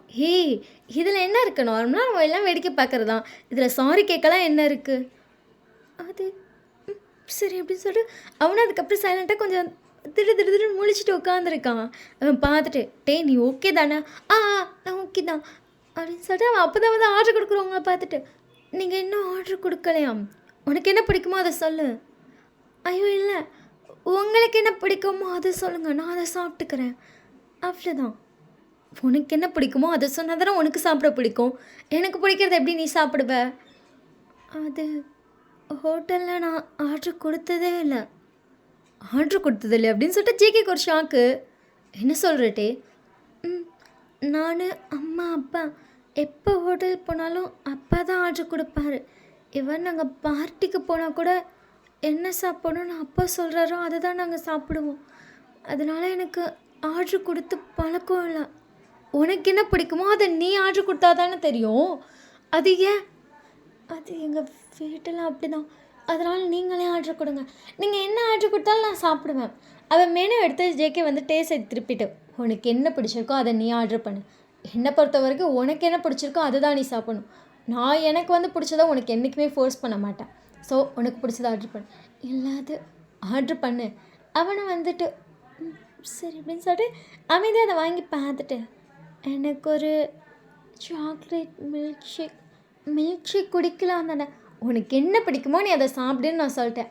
இதில் என்ன இருக்குது? நார்மலாக நம்ம எல்லாம் வேடிக்கை பார்க்குறதான். இதில் சாரி கேட்கலாம் என்ன இருக்குது? அது சரி அப்படின்னு சொல்லிட்டு அவனும் அதுக்கப்புறம் சைலண்ட்டாக கொஞ்சம் திடு முழிச்சிட்டு உட்காந்துருக்கான். அவன் பார்த்துட்டு டே நீ ஓகே தானே? நான் ஓகே தான் அப்படின்னு சொல்லிட்டு அவன் அப்போ தான் வந்து ஆர்டர் கொடுக்குறவங்கள பார்த்துட்டு நீங்கள் இன்னும் ஆர்டர் கொடுக்கலையாம். உனக்கு என்ன பிடிக்குமோ அதை சொல்லு. ஐயோ இல்லை, உங்களுக்கு என்ன பிடிக்குமோ அதை சொல்லுங்கள், நான் அதை சாப்பிட்டுக்கிறேன். அவ்வளோதான். உனக்கு என்ன பிடிக்குமோ அதை சொன்னால் தானே உனக்கு சாப்பிட பிடிக்கும். எனக்கு பிடிக்கிறது எப்படி நீ சாப்பிடுவ? அது ஹோட்டலில் நான் ஆர்டர் கொடுத்ததே இல்லை. ஆர்டர் கொடுத்தது இல்லை அப்படின்னு சொல்லிட்டு ஜேகேக்கு ஒரு ஷாக்கு. என்ன சொல்கிறட்டே? நான் அம்மா அப்பா எப்போ ஹோட்டல் போனாலும் அப்பா தான் ஆர்டர் கொடுப்பாரு. இவன் நாங்கள் பார்ட்டிக்கு போனால் கூட என்ன சாப்பிடணும்னு அப்பா சொல்கிறாரோ அதை தான் நாங்கள் சாப்பிடுவோம். அதனால் எனக்கு ஆர்டர் கொடுத்து பழக்கம் இல்லை. உனக்கு என்ன பிடிக்குமோ அதை நீ ஆர்டர் கொடுத்தா தானே தெரியும். அது ஏன்? அது எங்கள் வீட்டில் அப்படி தான். அதனால் நீங்களே ஆர்டர் கொடுங்க. நீங்கள் என்ன ஆர்டர் கொடுத்தாலும் நான் சாப்பிடுவேன். அவன் மெனு எடுத்து ஜேகே வந்து டேஸ்ட் திருப்பிட்டு, உனக்கு என்ன பிடிச்சிருக்கோ அதை நீ ஆர்டர் பண்ணு. என்னை பொறுத்த வரைக்கும் உனக்கு என்ன பிடிச்சிருக்கோ அதை தான் நீ சாப்பிடணும். நான் எனக்கு வந்து பிடிச்சதை உனக்கு என்றைக்குமே ஃபோர்ஸ் பண்ண மாட்டேன். ஸோ உனக்கு பிடிச்சதை ஆர்டர் பண்ணு. இல்லாது ஆர்டர் பண்ணு. அவனை வந்துட்டு சரி அப்படின்னு சொல்லிட்டு அமைதியாக அதை வாங்கி பார்த்துட்டு, எனக்கு ஒரு சாக்லேட் மில்க் ஷேக் குடிக்கலாம் தானே. உனக்கு என்ன பிடிக்குமோ நீ அதை சாப்பிடுன்னு நான் சொல்லிட்டேன்.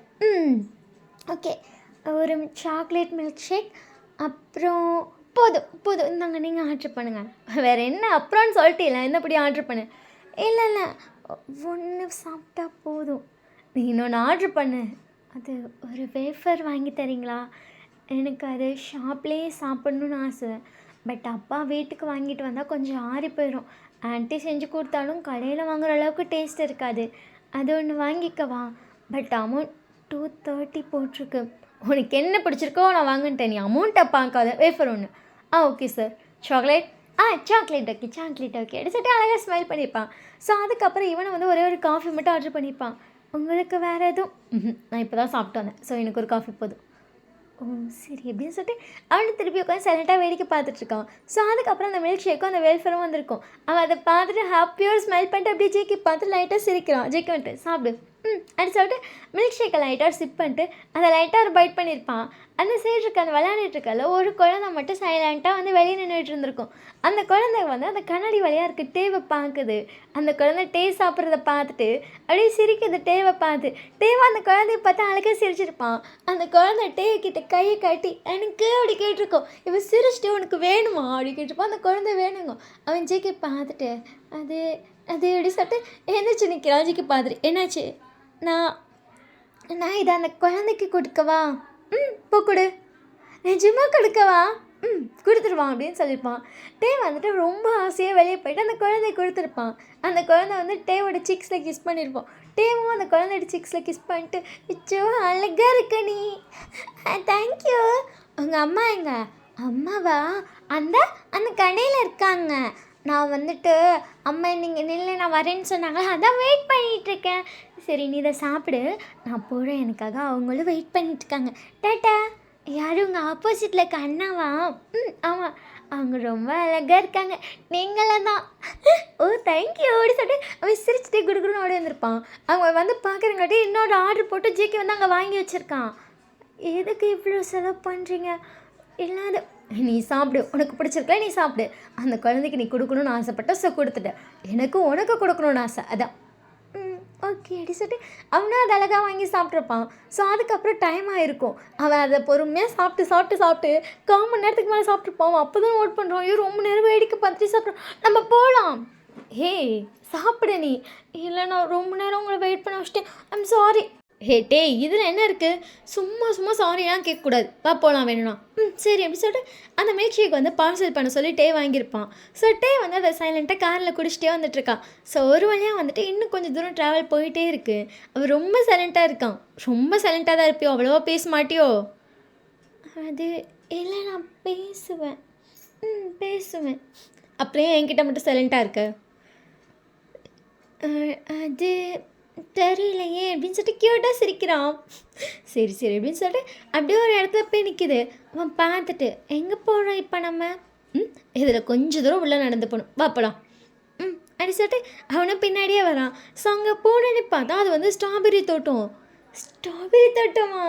ஓகே, ஒரு சாக்லேட் மில்க் ஷேக், அப்புறம் போதும் போதும் இந்தாங்க நீங்கள் ஆர்டர் பண்ணுங்கள். வேறு என்ன அப்புறம்னு சொல்லிட்டு இல்லை, என்னப்படி ஆர்டர் பண்ணு. இல்லை இல்லை, ஒன்று சாப்பிட்டா போதும். நீ இன்னொன்று ஆர்டர் பண்ணு. அது ஒரு வேஃபர் வாங்கி தரீங்களா? எனக்கு அது ஷாப்லேயே சாப்பிட்ணுன்னு ஆசை. பட் அப்பா வீட்டுக்கு வாங்கிட்டு வந்தால் கொஞ்சம் ஆறி போயிடும். ஆன்ட்டி செஞ்சு கொடுத்தாலும் கடையில் வாங்குகிற அளவுக்கு டேஸ்ட் இருக்காது. அது ஒன்று வாங்கிக்கவா? பட் அமௌண்ட் 230 போட்டிருக்கு. உனக்கு என்ன பிடிச்சிருக்கோ நான் வாங்கிட்டேன், நீ அமௌண்ட்டை பார்க்காத. வேஃபர் ஒன்று. Okay sir. Chocolate? Chocolate okay, chocolate okay எடுத்துகிட்டு அழகாக ஸ்மைல் பண்ணியிருப்பான். ஸோ அதுக்கப்புறம் இவனை வந்து ஒரே ஒரு காஃபி மட்டும் ஆர்டர் பண்ணியிருப்பான். உங்களுக்கு வேறு எதுவும்? நான் இப்போ தான் சாப்பிட்டு வந்தேன், ஸோ எனக்கு ஒரு காஃபி போதும். ஓ சரி அப்படின்னு சொல்லிட்டு அவனை திருப்பி உட்காந்து சைலண்ட்டாக வேடிக்கை பார்த்துட்ருக்கான். ஸோ அதுக்கப்புறம் அந்த மில்க் ஷேக்கும் அந்த வேல்ஃபரும் வந்திருக்கும். அவன் அதை பார்த்துட்டு ஹாப்பியாக ஸ்மைல் பண்ணிட்டு அப்படியே ஜேக்கி பார்த்து லைட்டாக சிரிக்கிறான். ஜேக்கி வந்துட்டு சாப்பிடு அப்படி சொல்லிட்டு மில்க் ஷேக்கை லைட்டாக சிப் பண்ணிட்டு அதை லைட்டாக ஒரு பைட் பண்ணியிருப்பான். அந்த சைடு இருக்க அந்த விளையாண்டுட்டுருக்கல ஒரு குழந்தை மட்டும் சைலண்ட்டாக வந்து வெளியே நின்றுட்டு இருந்திருக்கும். அந்த குழந்தை வந்து அந்த கண்ணாடி வழியாக இருக்க டேவை பார்க்குது. அந்த குழந்தை டே சாப்பிட்றத பார்த்துட்டு அப்படியே சிரிக்குது டேவை பார்த்து. டேவை அந்த குழந்தைய பார்த்து அழகாக சிரிச்சிருப்பான். அந்த குழந்தை டேவை கிட்ட கையை காட்டி எனக்கு அப்படி கேட்டிருக்கோம். இவன் சிரிச்சிட்டு உனக்கு வேணுமா அப்படி கேட்டிருப்பான். அந்த குழந்தை வேணுங்க. அவன் ஜேக்கி பார்த்துட்டு அது அது எப்படி சொல்லிட்டு எழுந்திரிச்சு நிற்கிறான். ஜேக்கி பார்த்துட்டு என்னாச்சு? நான் இதை அந்த குழந்தைக்கு கொடுக்கவா? போ கொடு. நிஜமாக கொடுக்கவா? கொடுத்துருவான் அப்படின்னு சொல்லியிருப்பான். டே வந்துட்டு ரொம்ப ஆசையாக வெளியே போயிட்டு அந்த குழந்தைய கொடுத்துருப்பான். அந்த குழந்தை வந்து டேவோட சிக்ஸில் கிஸ் பண்ணியிருப்போம். டேவும் அந்த குழந்தையோட சிக்ஸில் கிஸ் பண்ணிட்டு இச்சோ அழகாக இருக்க நீ, தேங்க்யூ. உங்கள் அம்மா எங்க? அம்மாவா? அந்த அந்த கடையில் இருக்காங்க. நான் வந்துட்டு அம்மா நீங்கள் நில்லை நான் வரேன்னு சொன்னாங்களா, அதான் வெயிட் பண்ணிகிட்ருக்கேன். சரி நீ இதை சாப்பிடு, நான் போகிறேன். எனக்காக அவங்களும் வெயிட் பண்ணிகிட்ருக்காங்க. டாட்டா. யாரும் உங்கள் ஆப்போசிட்டில் இருக்க அண்ணாவா? ஆமாம், அவங்க ரொம்ப அழகாக இருக்காங்க. நீங்களும் தான். ஓ தேங்க்யூ அப்படி சொல்லிட்டு அவன் சிரிச்சுட்டே குடுக்குறன்னு ஓடி வந்திருப்பான். அவங்க வந்து பார்க்குறங்காட்டி இன்னொரு ஆர்டர் போட்டு ஜேக்கி வந்து அங்கே வாங்கி வச்சுருக்கான். எதுக்கு இவ்வளோ செலவு பண்ணுறீங்க? இல்லாத நீ சாப்பிடு, உனக்கு பிடிச்சிருக்கல நீ சாப்பிடு. அந்த குழந்தைக்கு நீ கொடுக்கணுன்னு ஆசைப்பட்ட, ஸோ கொடுத்துட்டேன். எனக்கும் உனக்கு கொடுக்கணுன்னு ஆசை, அதான். ஓகே அப்படி சொல்லிட்டு அவனும் அதை அழகாக வாங்கி சாப்பிட்ருப்பான். ஸோ அதுக்கப்புறம் டைம் ஆகிருக்கும். அவன் அதை பொறுமையாக சாப்பிட்டு 1/4 மணி நேரத்துக்கு மேலே சாப்பிட்ருப்பான். அப்போ தான் நோட் பண்ணுறான், ஐயோ ரொம்ப நேரம் வேடிக்கை பார்த்துட்டு சாப்பிட்றோம், நம்ம போகலாம். ஹே சாப்பிடு நீ. இல்லை நான் ரொம்ப நேரம் உங்களை வெயிட் பண்ண வச்சுட்டேன், ஐம் சாரி. ஹே டே இதில் என்ன இருக்குது? சும்மா சாரிலாம் கேட்கக்கூடாது, வா போகலாம் வேணும்னா. சரி அப்படி சொல்லிட்டு அந்த மில்க் ஷேக் வந்து பார்சல் பண்ண சொல்லி டே வாங்கியிருப்பான். ஸோ டே வந்து அதை சைலண்ட்டாக காரில் குடிச்சிட்டே வந்துட்டுருக்கான். ஸோ ஒரு வழியாக வந்துட்டு இன்னும் கொஞ்சம் தூரம் ட்ராவல் போயிட்டே இருக்குது. அவன் ரொம்ப சைலண்ட்டாக இருக்கான். ரொம்ப சைலண்ட்டாக தான் இருப்பியோ, அவ்வளோவா பேச மாட்டியோ? அது இல்லை நான் பேசுவேன். பேசுவேன். அப்படியே என்கிட்ட மட்டும் சைலண்ட்டாக இருக்க? அது தெரியலையே அப்படின்னு சொல்லிட்டு க்யூட்டாக சிரிக்கிறான். சரி அப்படின்னு சொல்லிட்டு அப்படியே ஒரு இடத்துல போய் நிற்கிது. அவன் பார்த்துட்டு எங்கே போகிறோம் இப்போ நம்ம? இதில் கொஞ்சம் தூரம் உள்ளே நடந்து போகணும், வா போகலாம். அப்படி சொல்லிட்டு அவனும் பின்னாடியே வரான். ஸோ அங்கே போனேன்னு பார்த்தா அது வந்து ஸ்ட்ராபெரி தோட்டம். ஸ்ட்ராபெரி தோட்டமா?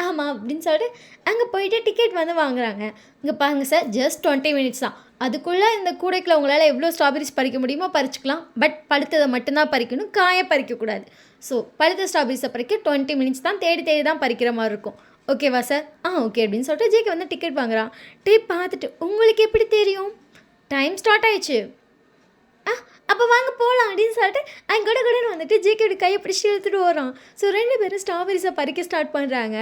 ஆமாம் அப்படின்னு சொல்லிட்டு அங்கே போயிட்டு டிக்கெட் வந்து வாங்குறாங்க. இங்கே பாருங்கள் சார், ஜஸ்ட் 20 மினிட்ஸ் தான். அதுக்குள்ளே இந்த கூடைக்குள்ள உங்களால் எவ்வளோ ஸ்ட்ராபெரிஸ் பறிக்க முடியுமோ பறிச்சிக்கலாம். பட் பழுத்ததை மட்டும்தான் பறிக்கணும், காயை பறிக்கக்கூடாது. ஸோ பழுத்த ஸ்ட்ராபெரிஸை பறிக்க 20 மினிட்ஸ் தான், தேடி தான் பறிக்கிற மாதிரி இருக்கும். ஓகேவா சார்? ஓகே அப்படின்னு சொல்லிட்டு ஜேக்கு வந்து டிக்கெட் வாங்குறான். பார்த்துட்டு உங்களுக்கு எப்படி தெரியும்? டைம் ஸ்டார்ட் ஆயிடுச்சு. அப்போ வாங்க போகலாம் அப்படின்னு சொல்லிட்டு அங்கே கூட வந்துட்டு ஜேகேயோட கையை பிடிச்சி இழுத்துட்டு வரான். ஸோ 2 பேரும் ஸ்ட்ராபெரிஸை பறிக்க ஸ்டார்ட் பண்ணுறாங்க.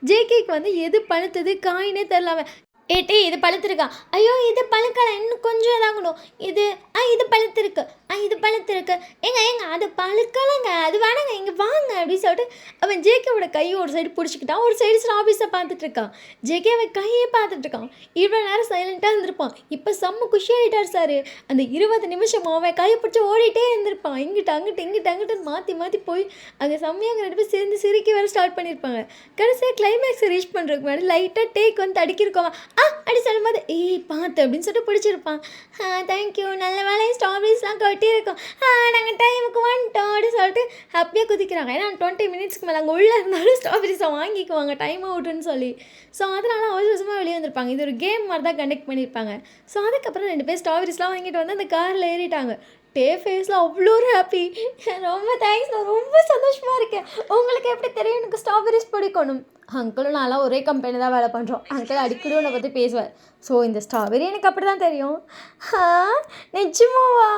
ஜேகேக்கு வந்து எது பழுத்தது காயினே தெரிலாம. இது பழுத்திருக்கா? ஐயோ இது பழுக்கலை, இன்னும் கொஞ்சம் இதாகணும். இது பழுத்திருக்கு. இது பழுத்திருக்கு, ஏங்க ஏங்க அது பழுக்கலைங்க, அது வேணாங்க, இங்கே வாங்க அப்படின்னு சொல்லிட்டு அவன் ஜேகேவோட கையை ஒரு சைடு பிடிச்சிக்கிட்டான், ஒரு சைடு ஸ்ட்ராபெரிஸை பார்த்துட்டு இருக்கான். ஜேகே அவன் கையே பார்த்துட்டு இருக்கான். இவ்வளோ நேரம் சைலண்ட்டாக இருந்திருப்பான், இப்போ செம்ம குஷியாகிட்டார் சார். அந்த 20 நிமிஷம் அவன் கையை பிடிச்சி ஓடிட்டே இருந்திருப்பான், இங்கிட்ட அங்கிட்டு இங்கிட்ட அங்கிட்டு மாற்றி மாற்றி போய் அங்கே செம்மையாக 2 பேர் சேர்ந்து சிரிக்க வேறு ஸ்டார்ட் பண்ணியிருப்பாங்க. கடைசியாக கிளைமேக்ஸை ரீச் பண்ணுறதுக்கு முன்னாடி லைட்டாக டேக் வந்து தடிக்கிருக்கோம். அப்படி சொல்லும்போது பார்த்து அப்படின்னு சொல்லிட்டு பிடிச்சிருப்பான். தேங்க்யூ, நல்ல வேலை, ஸ்ட்ராபெரிஸ்லாம் கொட்டியிருக்கோம், நாங்கள் டைமுக்கு வந்துட்டோம் அப்படின்னு சொல்லிட்டு ஹாப்பியாக குதிக்கிறாங்க. ஏன்னா 20 மினிட்ஸ்க்கு மேலே அங்கே உள்ளே இருந்தாலும் ஸ்ட்ராபெரிஸை வாங்கிக்குவாங்க டைம் அவுட்டுன்னு சொல்லி. ஸோ அதனால் அவசரமாக வெளியே வந்திருப்பாங்க. இது ஒரு கேம் மாதிரி தான் கண்டக்ட் பண்ணியிருப்பாங்க. ஸோ அதுக்கப்புறம் 2 பேர் ஸ்ட்ராபெரிஸ்லாம் வாங்கிட்டு வந்து அந்த காரில் ஏறிட்டாங்க. டே ஃபேஸில் அவ்வளோ ஹாப்பி. ரொம்ப தேங்க்ஸ், நான் ரொம்ப சந்தோஷமாக இருக்கேன். உங்களுக்கு எப்படி தெரியும் எனக்கு ஸ்ட்ராபெரிஸ் பிடிக்கணும்? அங்கிளும் நான்லாம் ஒரே கம்பெனி தான் வேலை பண்ணுறோம். அங்கிள் அடிக்கடி உன்னை பற்றி பேசுவார். ஸோ இந்த ஸ்ட்ராபெரி எனக்கு அப்படி தான் தெரியும். நிஜமாவா?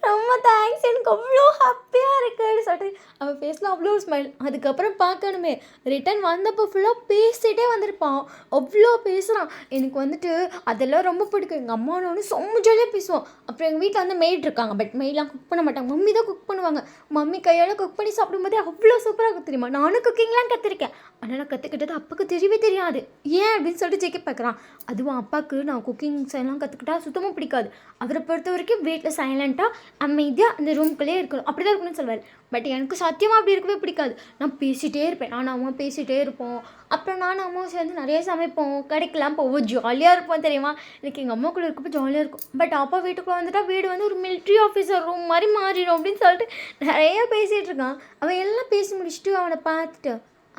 ரொம்ப தேங்க்ஸ், எனக்கு அவ்வளோ ஹாப்பியாக இருக்குன்னு சொல்லிட்டு அவன் ஃபேஸில் அவ்வளோ ஸ்மைல். அதுக்கப்புறம் பார்க்கணுமே, ரிட்டன் வந்தப்போ ஃபுல்லாக பேசிகிட்டே வந்திருப்பான். அவ்வளோ பேசுகிறான். எனக்கு வந்துட்டு அதெல்லாம் ரொம்ப பிடிக்கும். எங்கள் அம்மா நான் செம்ம ஜாலியாக பேசுவோம். அப்புறம் எங்கள் வீட்டில் வந்து மெய்ட் இருக்காங்க, பட் மெய்ட்லாம் குக் பண்ண மாட்டாங்க, மம்மி தான் குக் பண்ணுவாங்க. மம்மி கையால் குக் பண்ணி சாப்பிடும்போதே அவ்வளோ சூப்பராக இருக்கும் தெரியுமா. நானும் குக்கிங்லாம் கற்றுருக்கேன், ஆனால் நான் கற்றுக்கிட்டது அப்பாவுக்கு தெரியவே தெரியாது. ஏன் அப்படின்னு சொல்லிட்டு ஜெயிக்க பார்க்குறான். அதுவும் அப்பாவுக்கு நான் குக்கிங் எல்லாம் கற்றுக்கிட்டா சுத்தமாக பிடிக்காது. அவரை பொறுத்த வரைக்கும் வீட்டில் சைலண்ட்டாக அமைதியாக அந்த ரூம்குள்ளே இருக்கணும், அப்படி தான் இருக்கணும்னு சொல்வார். பட் எனக்கு சத்தியமாக அப்படி இருக்கவே பிடிக்காது. நான் பேசிகிட்டே இருப்பேன், நானும் அம்மா பேசிகிட்டே இருப்போம். அப்புறம் நானும் அம்மாவும் சேர்ந்து நிறைய சமைப்போம், கடைக்கெல்லாம் போவோம், ஜாலியாக இருப்போம் தெரியுமா. எனக்கு எங்கள் அம்மா கூட இருக்கப்போ ஜாலியாக இருக்கும். பட் அப்பா வீட்டுக்குள்ளே வந்துட்டால் வீடு வந்து ஒரு மிலிட்ரி ஆஃபீஸர் ரூம் மாதிரி மாறிடும் அப்படின்னு சொல்லிட்டு நிறையா பேசிகிட்டு இருக்கான். அவன் எல்லாம் பேசி முடிச்சுட்டு அவனை பார்த்துட்டு,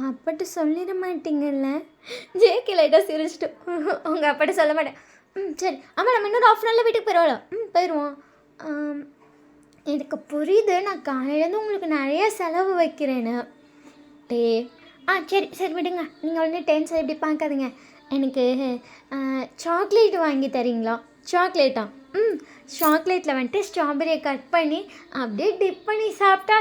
அப்பாட்ட சொல்லிட மாட்டீங்கல்ல? ஜேகே லைட்டாக சிரிச்சிட்டு, உங்கள் அப்பாட்ட சொல்ல மாட்டேன். சரி, ஆமாம், நம்ம இன்னொரு ½ நாளில் வீட்டுக்கு போயிடுவோம். போயிடுவோம். எனக்கு புரியுது, நான் காலையிலேருந்து உங்களுக்கு நிறைய செலவு வைக்கிறேன்னு. டே சரி சரி விடுங்க, நீங்கள் வந்து டென்ஷன் எப்படி பார்க்காதீங்க. எனக்கு சாக்லேட் வாங்கி தரீங்களா? சாக்லேட்டா? சாக்லேட்டில் வந்துட்டு ஸ்ட்ராபெரியை கட் பண்ணி அப்படியே டிப் பண்ணி சாப்பிட்டா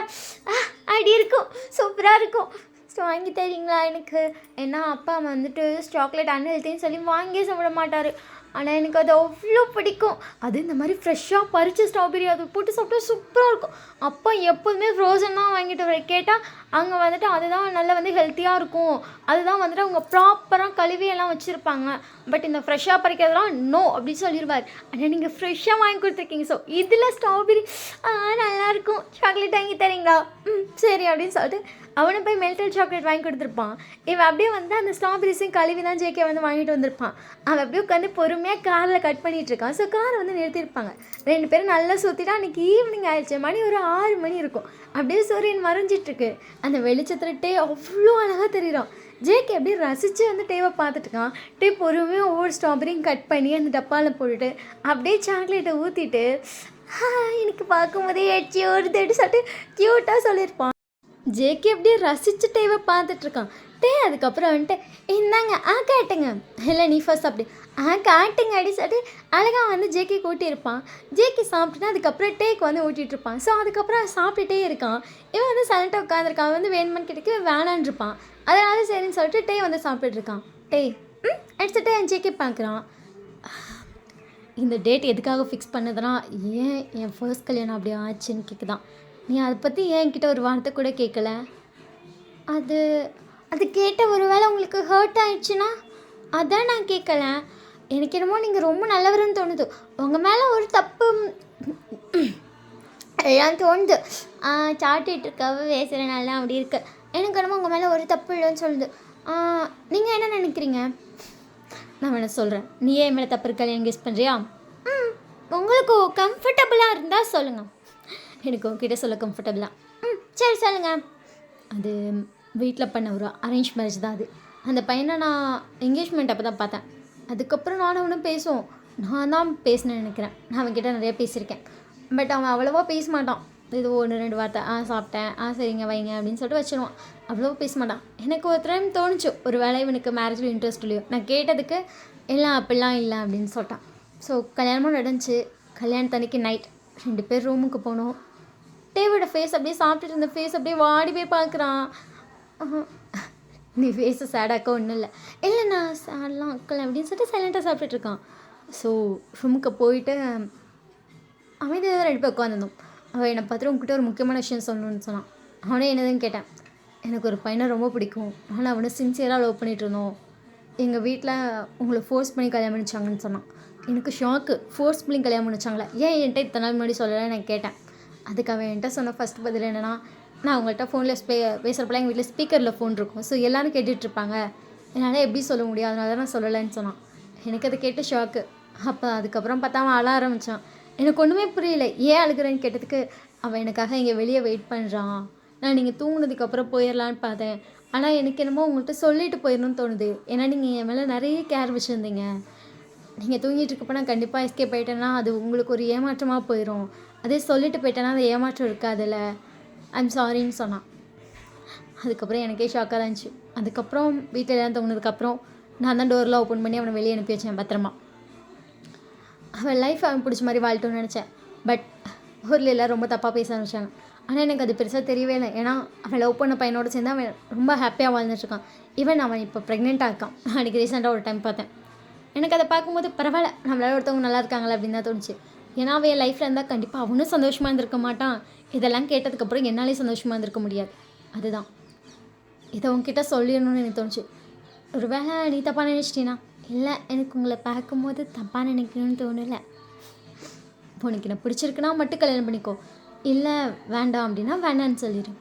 அப்படி இருக்கும், சூப்பராக இருக்கும். ஸோ வாங்கி தரீங்களா எனக்கு? ஏன்னா அப்பா வந்துட்டு சாக்லேட் அன்ஹெல்த்தின்னு சொல்லி வாங்கியே சாப்பிட மாட்டார். ஆனால் எனக்கு அது அவ்வளோ பிடிக்கும். அது இந்த மாதிரி ஃப்ரெஷ்ஷாக பறித்த ஸ்ட்ராபெரி அது போட்டு சாப்பிட்டா சூப்பராக இருக்கும். அப்பா எப்போதுமே ஃப்ரோசன் தான் வாங்கிட்டு வர கேட்டால் அங்கே வந்துட்டு அதுதான் நல்லா வந்து ஹெல்த்தியாக இருக்கும், அதுதான் வந்துட்டு அவங்க ப்ராப்பராக கழுவியெல்லாம் வச்சுருப்பாங்க. பட் இந்த ஃப்ரெஷ்ஷாக பறிக்கிறதுலாம் நோ அப்படின்னு சொல்லிடுவார். ஆனால் நீங்கள் ஃப்ரெஷ்ஷாக வாங்கி கொடுத்துருக்கீங்க. ஸோ இதில் ஸ்ட்ராபெரி நல்லாயிருக்கும், சாக்லேட் வாங்கி தரீங்களா? சரி அப்படின்னு சொல்லிட்டு அவனை போய் மெல்டட் சாக்லேட் வாங்கி கொடுத்துருப்பான். இவன் அப்படியே வந்து அந்த ஸ்ட்ராபெரிஸையும் கழுவி தான் ஜேகே வந்து வாங்கிட்டு வந்திருப்பான். அவன் அப்படியே உட்காந்து பொறுமையாக காரில் கட் பண்ணிகிட்டு இருக்கான். ஸோ காரை வந்து நிறுத்தியிருப்பாங்க. 2 பேரும் நல்லா சுற்றிட்டா. அன்றைக்கி ஈவினிங் ஆயிடுச்சு, மணி ஒரு 6 மணி இருக்கும். அப்படியே சூரியன் மறைஞ்சிட்ருக்கு. அந்த வெளிச்சத்தில் டே அவ்வளோ அழகாக தெரியும். ஜேகே அப்படியே ரசித்து வந்து டேவை பார்த்துட்டுருக்கான். டே பொறுமையாக ஒவ்வொரு ஸ்ட்ராபெரியும் கட் பண்ணி அந்த டப்பாவில் போட்டுட்டு அப்படியே சாக்லேட்டை ஊற்றிட்டு எனக்கு பார்க்கும்போதே எச்சி வருதுன்னு சொல்லிட்டு க்யூட்டாக சொல்லியிருப்பான். ஜேகே அப்படியே ரசிச்சு டேவை பார்த்துட்ருக்கான். டே அதுக்கப்புறம் வந்துட்டு இந்தாங்க காட்டுங்க, இல்லை நீ ஃபர்ஸ்ட் அப்படி காட்டுங்க அப்படி சொல்லிட்டு அழகாக வந்து ஜேகே கூட்டியிருப்பான். ஜேகே சாப்பிட்டுனா அதுக்கப்புறம் டேக்கு வந்து ஊட்டிகிட்ருப்பான். ஸோ அதுக்கப்புறம் சாப்பிட்டுட்டே இருக்கான். இவன் வந்து சைலண்ட்டாக உட்காந்துருக்கான். வந்து வேணுமான்னு கேட்டுக்கு வேணான்னு இருப்பான். அதனால சரின்னு சொல்லிட்டு டே வந்து சாப்பிட்டுட்ருக்கான். டே எடுத்துகிட்டு என் ஜேகே பார்க்குறான். இந்த டேட் எதுக்காக ஃபிக்ஸ் பண்ணதுன்னா, ஏன் என் ஃபர்ஸ்ட் கல்யாணம் அப்படி ஆச்சுன்னு கேட்குதான். நீ அதை பற்றி என்கிட்ட ஒரு வார்த்தை கூட கேட்கல. அது கேட்ட ஒரு வேளை உங்களுக்கு ஹர்ட் ஆயிடுச்சுன்னா அதான் நான் கேட்கல. எனக்கு என்னமோ நீங்கள் ரொம்ப நல்லவருன்னு தோணுது. உங்கள் மேலே ஒரு தப்பு எல்லாம் தோணுது. சாப்பிட்டுட்டு இருக்காவ பேசுகிறனால அப்படி இருக்கு. எனக்கு என்னமோ உங்கள் மேலே ஒரு தப்பு இல்லைன்னு சொல்லுது. நீங்கள் என்ன நினைக்கிறீங்க? நான் வேணா சொல்கிறேன். நீ ஏன் மேலே தப்பு இருக்கா கெஸ் பண்ணுறியா? உங்களுக்கு கம்ஃபர்டபுளாக இருந்தால் சொல்லுங்கள். எனக்கு உங்ககிட்ட சொல்ல கம்ஃபர்டபுளாக. சரி சொல்லுங்கள். அது வீட்டில் பண்ண ஒரு அரேஞ்ச் மேரேஜ் தான் அது. அந்த பையனை நான் என்கேஜ்மெண்ட் அப்போ தான் பார்த்தேன். அதுக்கப்புறம் நானும் ஒன்றும் பேசுவோம். நான் தான் பேசினேன்னு நினைக்கிறேன். நான் அவன்கிட்ட நிறைய பேசியிருக்கேன். பட் அவன் அவ்வளோவா பேச மாட்டான். இது 1-2 வார்த்தை சாப்பிட்டேன் சரிங்க வைங்க அப்படின்னு சொல்லிட்டு வச்சுருவான். அவ்வளோவா பேச மாட்டான். எனக்கு ஒரு டைம் தோணுச்சு, ஒரு வேளை இவனுக்கு மேரேஜில் இன்ட்ரெஸ்ட் இல்லையோ. நான் கேட்டதுக்கு எல்லாம் அப்படிலாம் இல்லை அப்படின்னு சொல்லிட்டான். ஸோ கல்யாணமும் நடந்துச்சு. கல்யாணத்தன்னைக்கு நைட் 2 பேர் ரூமுக்கு போனோம். டேவோட ஃபேஸ் அப்படியே சாப்பிட்டுட்டு இருந்த ஃபேஸ் அப்படியே வாடி போய் பார்க்குறான். நீ ஃபேஸை சேடாக்க ஒன்றும் இல்லை நான் சேடெலாம் அக்கலை அப்படின்னு சொல்லிட்டு சைலண்ட்டாக சாப்பிட்டுட்ருக்கான். ஸோ ரூமுக்கு போயிட்டு அமைதியாக தான் 2 பேர் உட்காந்துருந்தோம். அவள் என்னை பார்த்துட்டு உங்ககிட்ட ஒரு முக்கியமான விஷயம் சொல்லணும்னு சொன்னான். அவனே என்னதுன்னு கேட்டேன். எனக்கு ஒரு பையனை ரொம்ப பிடிக்கும். ஆனால் அவனை சின்சியராக லவ் பண்ணிகிட்டு இருந்தோம். எங்கள் வீட்டில் உங்களை ஃபோர்ஸ் பண்ணி கல்யாணம் பண்ணிச்சாங்கன்னு சொன்னான். எனக்கு ஷாக்கு. ஃபோர்ஸ் பண்ணி கல்யாணம் பண்ணிச்சாங்களா? ஏன் என்கிட்ட இத்தனை நாள் முன்னாடி சொல்லலை நான் கேட்டேன். அதுக்கு அவன் என்கிட்ட சொன்ன ஃபஸ்ட் பதில் என்னென்னா, நான் அவங்கள்ட்ட ஃபோனில் பேசுகிறப்பெல்லாம் எங்கள் வீட்டில் ஸ்பீக்கரில் ஃபோன் இருக்கும். ஸோ எல்லோரும் கேட்டுட்ருப்பாங்க. என்னால் எப்படி சொல்ல முடியும், அதனால தான் நான் சொல்லலைன்னு சொன்னான். எனக்கு அதை கேட்டு ஷாக்கு. அப்போ அதுக்கப்புறம் பார்த்தா அவன் அழ ஆரம்பித்தான். எனக்கு ஒன்றுமே புரியல. ஏன் அழுகிறேன்னு கேட்டதுக்கு, அவன் எனக்காக இங்கே வெளியே வெயிட் பண்ணுறான். நான் நீங்கள் தூங்குனதுக்கப்புறம் போயிடலான்னு பார்த்தேன். ஆனால் எனக்கு என்னமோ உங்கள்கிட்ட சொல்லிட்டு போயிடணும்னு தோணுது. ஏன்னா நீங்கள் என் மேலே நிறைய கேர் வச்சுருந்தீங்க. நீங்கள் தூங்கிட்டு இருக்கப்போ நான் கண்டிப்பாக எஸ்கேப் ஆகிட்டேன்னா அது உங்களுக்கு ஒரு ஏமாற்றமாக போயிடும். அதே சொல்லிட்டு போயிட்டேன்னா அது ஏமாற்றம் இருக்காதுல்ல. ஐம் சாரின்னு சொன்னான். அதுக்கப்புறம் எனக்கே ஷாக்காக தான் இருந்துச்சு. அதுக்கப்புறம் வீட்டில் எல்லாம் தூங்கினதுக்கப்புறம் நான் தான் டோர்லாம் ஓப்பன் பண்ணி அவனை வெளியே அனுப்பி வச்சேன் பத்திரமா. அவன் லைஃப் அவன் பிடிச்ச மாதிரி வாழ்ட்டோன்னு நினச்சேன். பட் ஊரில் எல்லாம் ரொம்ப தப்பாக பேச ஆரம்பிச்சாங்க. ஆனால் எனக்கு அது பெருசாக தெரியவே இல்லை. ஏன்னா அவன் லவ் பண்ண பையனோடு சேர்ந்து அவன் ரொம்ப ஹாப்பியாக வாழ்ந்துட்டுருக்கான். ஈவன் அவன் இப்போ ப்ரெக்னெண்ட்டாக இருக்கான். அன்றைக்கி ரீசெண்டாக ஒரு டைம் பார்த்தேன். எனக்கு அதை பார்க்கும்போது பரவாயில்ல, நம்மளால ஒருத்தவங்க நல்லா இருக்காங்களா அப்படின்னு தான் தோணுச்சு. ஏன்னா அவன் என் லைஃப்பில் இருந்தால் கண்டிப்பாக அவனும் சந்தோஷமாக இருந்திருக்க மாட்டான். இதெல்லாம் கேட்டதுக்கப்புறம் என்னாலே சந்தோஷமாக இருந்திருக்க முடியாது. அதுதான் இதை உங்ககிட்ட சொல்லிடணும்னு எனக்கு தோணுச்சு. ஒரு வேளை நீ தப்பாக நினச்சிட்டீனா? இல்லை, எனக்கு உங்களை பார்க்கும்போது தப்பாக நினைக்கணும்னு தோணலை. உனக்கு என்ன பிடிச்சிருக்குன்னா மட்டும் கல்யாணம் பண்ணிக்கோ. இல்லை வேண்டாம் அப்படின்னா வேண்டான்னு சொல்லிடு.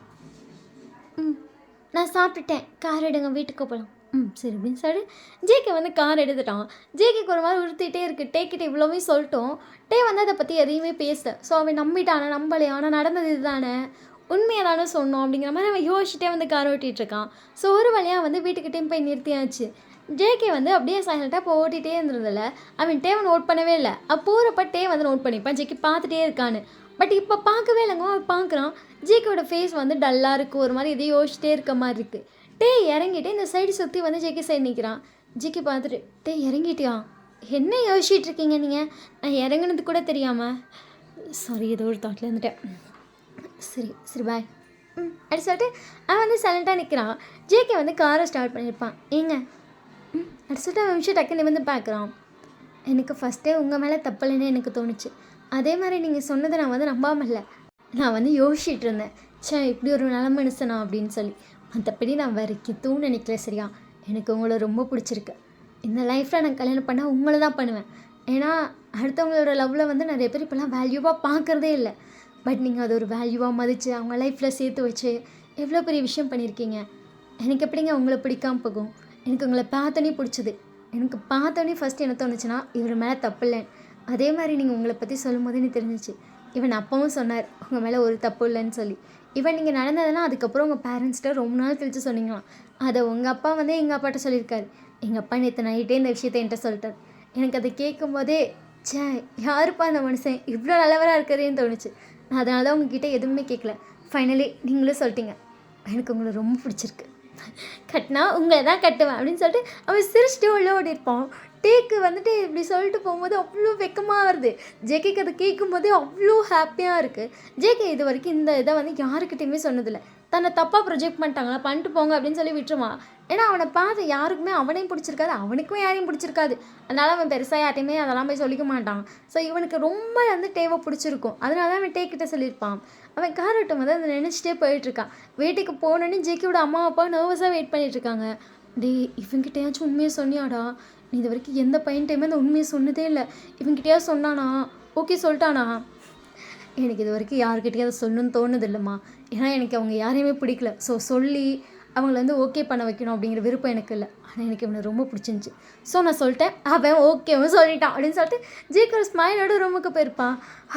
நான் சாப்பிட்டுட்டேன், கார் எடுங்க, வீட்டுக்கு போகலாம். சரி அப்படின்னு சொல்லிட்டு ஜேகே வந்து கார் எடுத்துட்டான். ஜேகேக்கு ஒரு மாதிரி உறுத்திட்டே இருக்குது. டேக்கிட்ட இவ்வளோவே சொல்லிட்டோம். டே வந்து அதை பற்றி எதையுமே பேசல. ஸோ அவன் நம்பிட்டானே நம்பலையா, ஆனால் நடந்தது இது தானே, உண்மையாக தானே சொன்னோம் அப்படிங்கிற மாதிரி அவன் யோசிச்சுட்டே வந்து கார் ஓட்டிகிட்ருக்கான். ஸோ ஒரு வழியாக வந்து வீட்டுக்கிட்டேயும் போய் நிறுத்தியாச்சு. ஜேகே வந்து அப்படியே சைலண்ட்டாக இப்போ ஓட்டிகிட்டே இருந்ததில்ல. அவன் டேவை நோட் பண்ணவே இல்லை. போகிறப்ப டே வந்து நோட் பண்ணிப்பான் ஜேகே பார்த்துட்டே இருக்கான்னு. பட் இப்போ பார்க்கவே இல்லைங்க. அவன் பார்க்குறான். ஜேகேவோட ஃபேஸ் வந்து டல்லாக இருக்குது. ஒரு மாதிரி எதையும் யோசிச்சிட்டே இருக்க மாதிரி இருக்குது. டே இறங்கிட்டு இந்த சைடு சுற்றி வந்து ஜேகே சைடு நிற்கிறான். ஜேகே பார்த்துட்டு, டே இறங்கிட்டியா? என்ன யோசிச்சுட்டு இருக்கீங்க நீங்கள்? நான் இறங்குனது கூட தெரியாமல். சாரி, ஏதோ ஒரு தாட்டில் இருந்துட்டேன். சரி சரி பாய். அப்படி சொல்லிட்டு அவன் வந்து சைலண்ட்டாக நிற்கிறான். ஜேகே வந்து காரை ஸ்டார்ட் பண்ணியிருப்பான். ஏங்க அப்படி சொல்லிட்டு அவன் விஷயம் டக்குன்னு வந்து பார்க்குறான். எனக்கு ஃபஸ்ட்டே உங்கள் மேலே தப்பில்லைன்னு எனக்கு தோணுச்சு. அதே மாதிரி நீங்கள் சொன்னதை நான் வந்து நம்பாமல் இல்லை. நான் வந்து யோசிச்சுட்டு இருந்தேன், இப்படி ஒரு நல்ல மனுஷனா அப்படின்னு சொல்லி. மற்றபடி நான் வரைக்கும் நினைக்கல. சரியா, எனக்கு உங்களை ரொம்ப பிடிச்சிருக்கு. இந்த லைஃப்பில் நான் கல்யாணம் பண்ணால் உங்களை தான் பண்ணுவேன். ஏன்னா அடுத்தவங்களோட லவ்வில் வந்து நிறைய பேர் இப்போலாம் வேல்யூவாக பார்க்குறதே இல்லை. பட் நீங்கள் அது ஒரு வேல்யூவாக மதித்து அவங்க லைஃப்பில் சேர்த்து வச்சு எவ்வளோ பெரிய விஷயம் பண்ணியிருக்கீங்க. எனக்கு எப்படிங்க உங்களை பிடிக்காமல் போகும்? எனக்கு உங்களை பார்த்தோன்னே பிடிச்சது. எனக்கு பார்த்தோன்னே ஃபஸ்ட்டு என்ன தோணுச்சுன்னா இவர் மேலே தப்பு இல்லைன்னு. அதே மாதிரி நீங்கள் உங்களை பற்றி சொல்லும் போது எனக்கு தெரிஞ்சிச்சு. இவன் அப்பாவும் சொன்னார் உங்கள் மேலே ஒரு தப்பு இல்லைன்னு சொல்லி. இவன் நீங்கள் நடந்ததெல்லாம் அதுக்கப்புறம் உங்கள் பேரண்ட்ஸ்கிட்ட ரொம்ப நாள் கழித்து சொன்னீங்களாம். அதை உங்கள் அப்பா வந்து எங்கள் அப்பாட்ட சொல்லியிருக்காரு. எங்கள் அப்பா நேற்று நைட்டே இந்த விஷயத்தை என்கிட்ட சொல்லிட்டார். எனக்கு அதை கேட்கும் போதே யாருப்பா அந்த மனுஷன் இவ்வளோ நல்லவராக இருக்கிறேன்னு தோணுச்சு. நான் அதனால தான் உங்ககிட்ட எதுவுமே கேட்கல. ஃபைனலி நீங்களும் சொல்லிட்டீங்க, எனக்கு உங்களை ரொம்ப பிடிச்சிருக்கு, கட்டினா உங்களை தான் கட்டுவேன் அப்படின்னு சொல்லிட்டு அவன் சிரிச்சுட்டு உள்ள ஓடி இருப்பான். டேக்கு வந்துட்டு இப்படி சொல்லிட்டு போகும்போது அவ்வளோ வெக்கமாக வருது. ஜேகேக்கு அதை கேட்கும்போதே அவ்வளோ ஹாப்பியாக இருக்குது. ஜேகே இது வரைக்கும் இந்த இதை வந்து யாருக்கிட்டையுமே சொன்னதில்லை. தன்னை தப்பாக ப்ரொஜெக்ட் பண்ணிட்டாங்களா, பண்ணிட்டு போங்க அப்படின்னு சொல்லி விட்டுருவான். ஏன்னா அவனை பார்த்து யாருக்குமே அவனையும் பிடிச்சிருக்காது, அவனுக்கும் யாரையும் பிடிச்சிருக்காது. அதனால் அவன் பெருசாக யார்ட்டையுமே அதெல்லாம் போய் சொல்லிக்க மாட்டான். ஸோ இவனுக்கு ரொம்ப வந்து டேவை பிடிச்சிருக்கும். அதனால தான் அவன் டேக்கிட்ட சொல்லியிருப்பான். அவன் கார் ஓட்டும் போது அதை நினச்சிட்டே போயிட்டுருக்கான். வீட்டுக்கு போனோன்னே ஜேகேவோட அம்மா அப்பா நர்வஸாக வெயிட் பண்ணிகிட்ருக்காங்க. டே இவங்கிட்டையாச்சும் உண்மையை சொன்னியாடா? நீ இது வரைக்கும் எந்த பையன்டையுமே அந்த உண்மையை சொன்னதே இல்லை. இவங்கிட்டையா சொன்னானா? ஓகே சொல்லிட்டானா? எனக்கு இது வரைக்கும் யாருக்கிட்டையும் அதை சொல்லணும்னு தோணுது இல்லைம்மா. ஏன்னா எனக்கு அவங்க யாரையுமே பிடிக்கல. ஸோ சொல்லி அவங்கள வந்து ஓகே பண்ண வைக்கணும் அப்படிங்கிற விருப்பம் எனக்கு இல்லை. ஆனால் எனக்கு இவனை ரொம்ப பிடிச்சிருந்துச்சி. ஸோ நான் சொல்லிட்டேன், அவன் ஓகேவும் சொல்லிட்டான் அப்படின்னு சொல்லிட்டு ஜேகே ஒரு ஸ்மைலோட ரூமுக்கு போயிருப்பான்.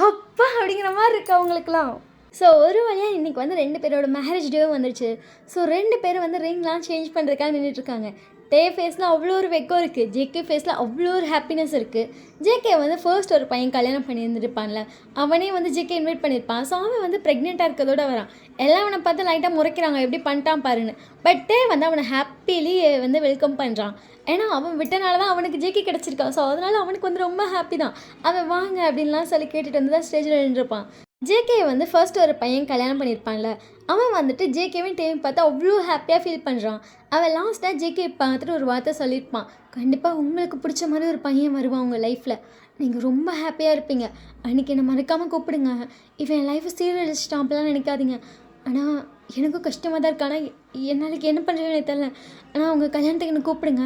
அப்பா அப்படிங்கிற மாதிரி இருக்கு அவங்களுக்குலாம். ஸோ ஒரு வழியாக இன்றைக்கி வந்து 2 பேரோட மேரேஜ் டேவும் வந்துடுச்சு. ஸோ 2 பேரும் வந்து ரிங்லாம் சேஞ்ச் பண்ணுறதுக்காக நின்றுட்டுருக்காங்க. டே ஃபேஸில் அவ்வளோ ஒரு வெக்கம் இருக்குது. ஜேகே ஃபேஸில் அவ்வளோ ஒரு ஹாப்பினஸ் இருக்குது. ஜேகே வந்து ஃபர்ஸ்ட் ஒரு பையன் கல்யாணம் பண்ணியிருந்துருப்பான்ல, அவனே வந்து ஜேகே இன்வைட் பண்ணியிருப்பான். ஸோ அவன் வந்து ப்ரெக்னெண்ட்டாக இருக்கிறதோட வரான். எல்லாம் அவனை பார்த்து லைட்டாக முறைக்கிறாங்க, எப்படி பண்ணிட்டான் பாருன்னு. பட் டே வந்து அவனை ஹாப்பிலி வந்து வெல்கம் பண்ணுறான். ஏன்னா அவன் விட்டனால தான் அவனுக்கு ஜேகே கிடச்சிருக்கான். ஸோ அதனால் அவனுக்கு வந்து ரொம்ப ஹாப்பி தான். அவன் வாங்க அப்படின்லாம் சொல்லி கேட்டுட்டு வந்து தான் ஸ்டேஜில் நின்றுருப்பான். ஜேகே வந்து ஃபர்ஸ்ட் ஒரு பையன் கல்யாணம் பண்ணியிருப்பான்ல, அவன் வந்துட்டு ஜேகேவையும் டேவையும் பார்த்து அவ்வளோ ஹாப்பியாக ஃபீல் பண்ணுறான். அவன் லாஸ்ட்டாக ஜேகே பார்த்துட்டு ஒரு வார்த்தை சொல்லியிருப்பான், கண்டிப்பாக உங்களுக்கு பிடிச்ச மாதிரி ஒரு பையன் வருவான் உங்கள் லைஃப்பில், நீங்கள் ரொம்ப ஹாப்பியாக இருப்பீங்க, அன்றைக்கி என்னை மறக்காமல் கூப்பிடுங்க, இவன் என் லைஃப்பை சீரழிச்சிட்டான் அப்படிலாம் நினைக்காதீங்க, ஆனால் எனக்கும் கஷ்டமாக தான் இருக்கு, ஆனால் என்னாலுக்கு என்ன பண்ணுறேன்னு எனக்கு தெரியல, ஆனால் உங்கள் கல்யாணத்துக்கு என்னை கூப்பிடுங்க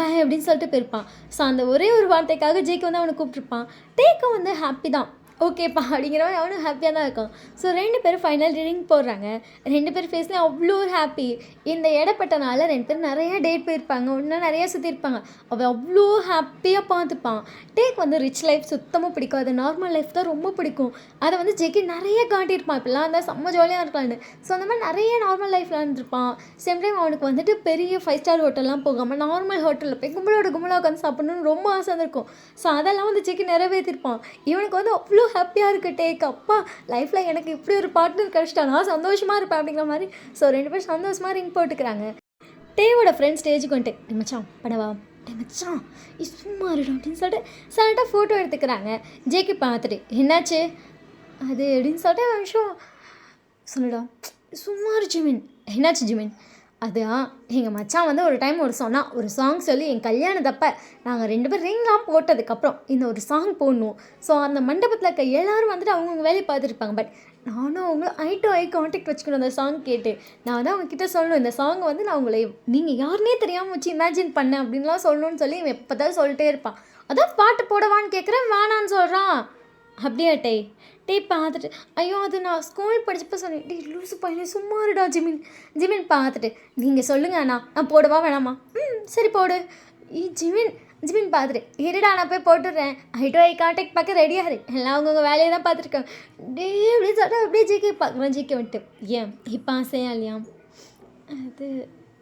பாய் அப்படின்னு சொல்லிட்டு போயிருப்பான். ஸோ அந்த ஒரே ஒரு வார்த்தைக்காக ஜேகே வந்து அவனை கூப்பிட்ருப்பான். டேக்கும் வந்து ஹாப்பி தான், ஓகேப்பா அப்படிங்கிற மாதிரி அவனும் ஹாப்பியாக தான் இருக்கான். ஸோ 2 பேரும் ஃபைனல் ரிங் போடுறாங்க. 2 பேர் ஃபேஸ்லேயும் அவ்வளோ ஒரு ஹாப்பி. இந்த இடப்பட்டனால 2 பேரும் நிறையா டேட் போயிருப்பாங்க, இன்னும் நிறையா சுற்றிருப்பாங்க. அவள் அவ்வளோ ஹாப்பியாக பார்த்துப்பான். டேக் வந்து ரிச் லைஃப் சுத்தமாக பிடிக்காது, நார்மல் லைஃப் தான் ரொம்ப பிடிக்கும். அதை வந்து ஜெகி நிறைய காட்டியிருப்பான், இப்படிலாம் இருந்தால் செம்ம ஜாலியாக இருக்கலான்னு. ஸோ அந்த மாதிரி நிறைய நார்மல் லைஃப்பில் இருந்திருப்பான். சேம் டைம் அவனுக்கு வந்துட்டு பெரிய 5 ஸ்டார் ஹோட்டல்லாம் போகாமல் நார்மல் ஹோட்டலில் போய் கும்பலாக உட்காந்து சாப்பிடணும்னு ரொம்ப ஆசை இருந்திருக்கும். ஸோ அதெல்லாம் வந்து ஜெகி நிறைவேற்றிருப்பான். இவனுக்கு வந்து அவ்வளோ ஹாப்பியாக இருக்குது டேக், அப்பா லைஃப்பில் எனக்கு இப்படி ஒரு பார்ட்னர் கிடச்சிட்டா நான் சந்தோஷமாக இருப்பேன் அப்படிங்கிற மாதிரி. ஸோ 2 பேரும் சந்தோஷமாக ரிங் போட்டுக்கிறாங்க. டேவோட ஃப்ரெண்ட் ஸ்டேஜுக்கு வந்துட்டு மச்சான் படவா மச்சான் சும்மா இருடும் அப்படின்னு சொல்லிட்டு சல்ட்டாக ஃபோட்டோ எடுத்துக்கிறாங்க. ஜேகே பார்த்துட்டு என்னாச்சு அது அப்படின்னு சொல்லிட்டு ஒரு நிமிஷம் சொல்லிடா, சும்மா ஜிமின் என்னாச்சு ஜிமின், அது எங்கள் மச்சான் வந்து ஒரு டைம் ஒரு சாங் சொல்லி என் கல்யாணத்தப்போ நாங்கள் 2 பேர் ரிங்லாம் போட்டதுக்கப்புறம் இந்த ஒரு சாங் போடணும். ஸோ அந்த மண்டபத்தில் இருக்க எல்லோரும் வந்துட்டு அவங்கவுங்க வேலையை பார்த்துருப்பாங்க. பட் நானும் அவங்களும் ஐ டு ஐ கான்டாக்ட் வச்சுக்கணும் அந்த சாங் கேட்டு. நான் தான் அவங்கக்கிட்ட சொல்லணும், இந்த சாங் வந்து நான் உங்களை நீங்கள் யாருனே தெரியாமல் வச்சு இமேஜின் பண்ணேன் அப்படின்லாம் சொல்லணும்னு சொல்லி இவன் எப்போ தான் சொல்லிட்டே இருப்பான். அதான் பாட்டு போடவான்னு கேட்குறேன், வேணான்னு சொல்கிறான். அப்படியா டே பார்த்துட்டு ஐயோ அது நான் ஸ்கூல் படிச்சப்போ சொன்னேன், டே லூசு பையன் சும்மா இருடா ஜிமின் பார்த்துட்டு நீங்கள் சொல்லுங்க அண்ணா நான் போடவா வேணாமா, சரி போடு. ஜிமின் பார்த்துட்டு இருடா நான் போய் போட்டுடுறேன், ஐ டு ஐ கான்டாக்ட் பார்க்க ரெடியாக எல்லாம் அவங்கவுங்க வேலையை தான் பார்த்துருக்காங்க. டே அப்படியே சொல்லிட்டு அப்படியே ஜிகே பார்க்குறேன். ஜிகே வந்துட்டு ஏன் இப்போ ஆசையா இல்லையா, அது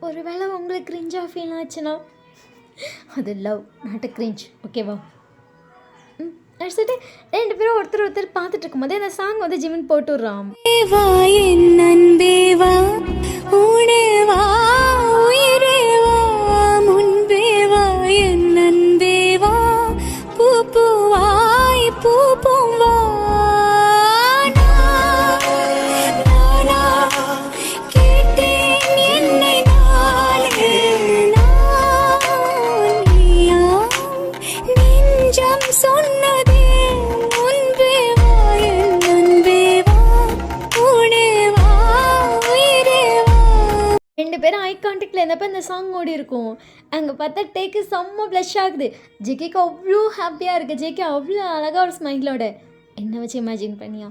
ஒரு வேளை உங்களுக்கு கிரிஞ்சாக ஃபீல் ஆச்சுன்னா அது லவ் நாட் அ கிரிஞ்ச், ஓகேவா. சொல்லிட்டு 2 பேரும் ஒருத்தர் பார்த்துட்டு இருக்கும்போது அந்த சாங் வந்து ஜிமின் போட்டுடுறான். பேரும் ஐ கான்டாக்டில் இருந்தப்போ இந்த சாங் ஓடி இருக்கும். அங்கே பார்த்தா டேக்கு செம்ம ப்ளஷ் ஆகுது. ஜெகேக்கு அவ்வளோ ஹாப்பியாக இருக்குது. ஜெகே அவ்வளோ அழகாக ஒரு ஸ்மைலோட என்னை வச்சு இமேஜின் பண்ணியா,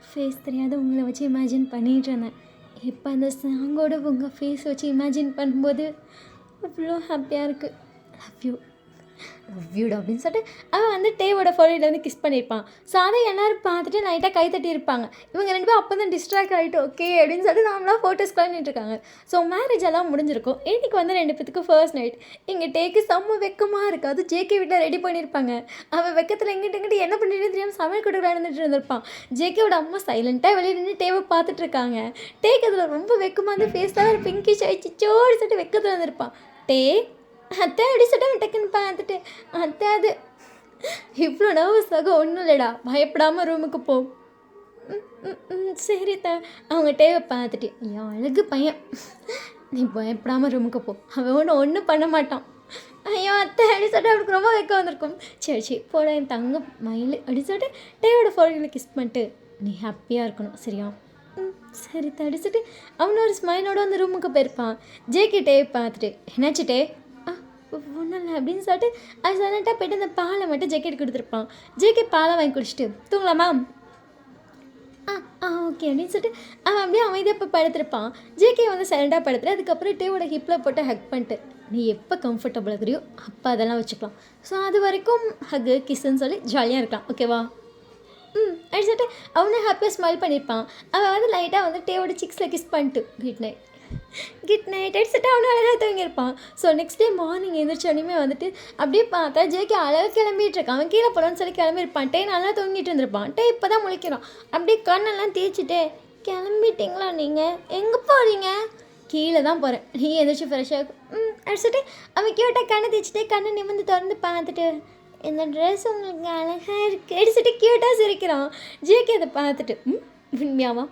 ஃபேஸ் தெரியாத உங்களை வச்சு இமேஜின் பண்ணிட்டு இருந்தேன். இப்போ அந்த சாங்கோட உங்கள் ஃபேஸ் வச்சு இமேஜின் பண்ணும்போது அவ்வளோ ஹாப்பியாக இருக்குது. லவ் யூடா அப்படின்னு சொல்லிட்டு அவன் வந்து டேவோட ஃபோட்டோவில் வந்து கிஸ் பண்ணியிருப்பான். ஸோ அதை எல்லோரும் பார்த்துட்டு லைட்டாக கை தட்டியிருப்பாங்க. இவங்க 2 பேரும் அப்போ தான் டிஸ்ட்ராக்ட் ஆகிட்டு ஓகே அப்படின்னு சொல்லிட்டு நாமளாம் ஃபோட்டோஸ் பண்ணிட்டுருக்காங்க. ஸோ மேரேஜ் எல்லாம் முடிஞ்சிருக்கும். இன்றைக்கி வந்து 2 பேத்துக்கு ஃபர்ஸ்ட் நைட். இங்கே டேக்கு செம்ம வெக்கமாக இருக்குது. அது ஜேகே வீட்டில் ரெடி பண்ணியிருப்பாங்க. அவன் வெக்கத்தில் எங்கிட்ட என்ன பண்ணிட்டு தெரியாமல் சமையல் கூட நடந்துட்டு இருந்திருப்பான். ஜேகேவோட அம்மா சைலண்ட்டாக வெளியே நின்று டேவை பார்த்துட்ருக்காங்க. டேக்கு அதில் ரொம்ப வெக்கமாக வந்து ஃபேஸில் ஒரு பிங்கிஷ் ஆகிடுச்சோடு சொல்லிட்டு வெக்கத்தில் வந்துருப்பான். அத்தை அப்படி சொல்லிட்டு டக்குன்னு பார்த்துட்டு அத்தை அது இவ்வளோ நர்வஸ் ஆக ஒன்றும் இல்லைடா, பயப்படாமல் ரூமுக்கு போ. சரி அவங்க டேவை பார்த்துட்டு என் அழகு பையன் நீ பயப்படாமல் ரூமுக்கு போ, அவன் ஒன்றும் பண்ண மாட்டான். ஐயோ அத்தை அப்படி சொல்லிட்டு அவனுக்கு ரொம்ப வெக்க வந்திருக்கும். சரி போட என் தங்க மயில் அப்படி சொல்லிட்டு டேவோட ஃபோட்டோவில் கிஸ் பண்ணிட்டு நீ ஹாப்பியாக இருக்கணும் சரியா, சரி அடிச்சுட்டு அவனோட ஸ்மைலோட அந்த ரூமுக்கு போயிருப்பான். ஜேகே டேவை பார்த்துட்டு என்னாச்சு டே, ஒன்றும் இல்லை அப்படின்னு சொல்லிட்டு அது சைலண்ட்டாக போய்ட்டு அந்த பாலை மட்டும் ஜேகேட் கொடுத்துருப்பான். ஜேகே பாலை வாங்கி குடிச்சிட்டு தூங்கலாமா, ஓகே அப்படின்னு சொல்லிட்டு அவன் அப்படியே அமைதியாக இப்போ படுத்துருப்பான். ஜேகே வந்து சைலண்ட்டாக படுத்துட்டு அதுக்கப்புறம் டேவோட ஹிப்பில் போட்டு ஹக் பண்ணிட்டு நீ எப்போ கம்ஃபர்டபுள் ஆகுறியோ அப்போ அதெல்லாம் வச்சுக்கலாம். ஸோ அது வரைக்கும் ஹக்கு கிஸ்ன்னு சொல்லி ஜாலியாக இருக்கலாம் ஓகேவா. அப்படின்னு சொல்லிட்டு அவனை ஹாப்பியாக ஸ்மைல் பண்ணியிருப்பான். அவன் வந்து லைட்டாக வந்து டேவோட சிக்ஸில் கிஸ் பண்ணிட்டு குட் நைட் எடுத்துட்டு அவனும் அழகாக தூங்கியிருப்பான். ஸோ நெக்ஸ்ட் டே மார்னிங் எழுந்திரிச்சோடனே வந்துட்டு அப்படியே பார்த்தா ஜேகே அழகாக கிளம்பிட்டு இருக்கான். அவன் கீழே போகிறான்னு சொல்லி கிளம்பியிருப்பான். டே நல்லா தூங்கிட்டு இருந்திருப்பான். டே இப்போ தான் முழிக்கிறான். அப்படியே கண்ணெல்லாம் தேய்ச்சிட்டே கிளம்பிட்டிங்களா நீங்கள், எங்கே போகிறீங்க, கீழே தான் போகிறேன், நீ எந்திரிச்சு ஃப்ரெஷ்ஷாக அடிச்சுட்டு அவன் கேட்டால் கண்ணை தேய்ச்சிட்டே கண்ணை நிமிர்ந்து திறந்து பார்த்துட்டு இந்த ட்ரெஸ் உங்களுக்கு அழகாக இருக்குது அடிச்சுட்டு க்யூட்டாக சிரிக்கிறான். ஜேகே அதை பார்த்துட்டு உண்மையாவா?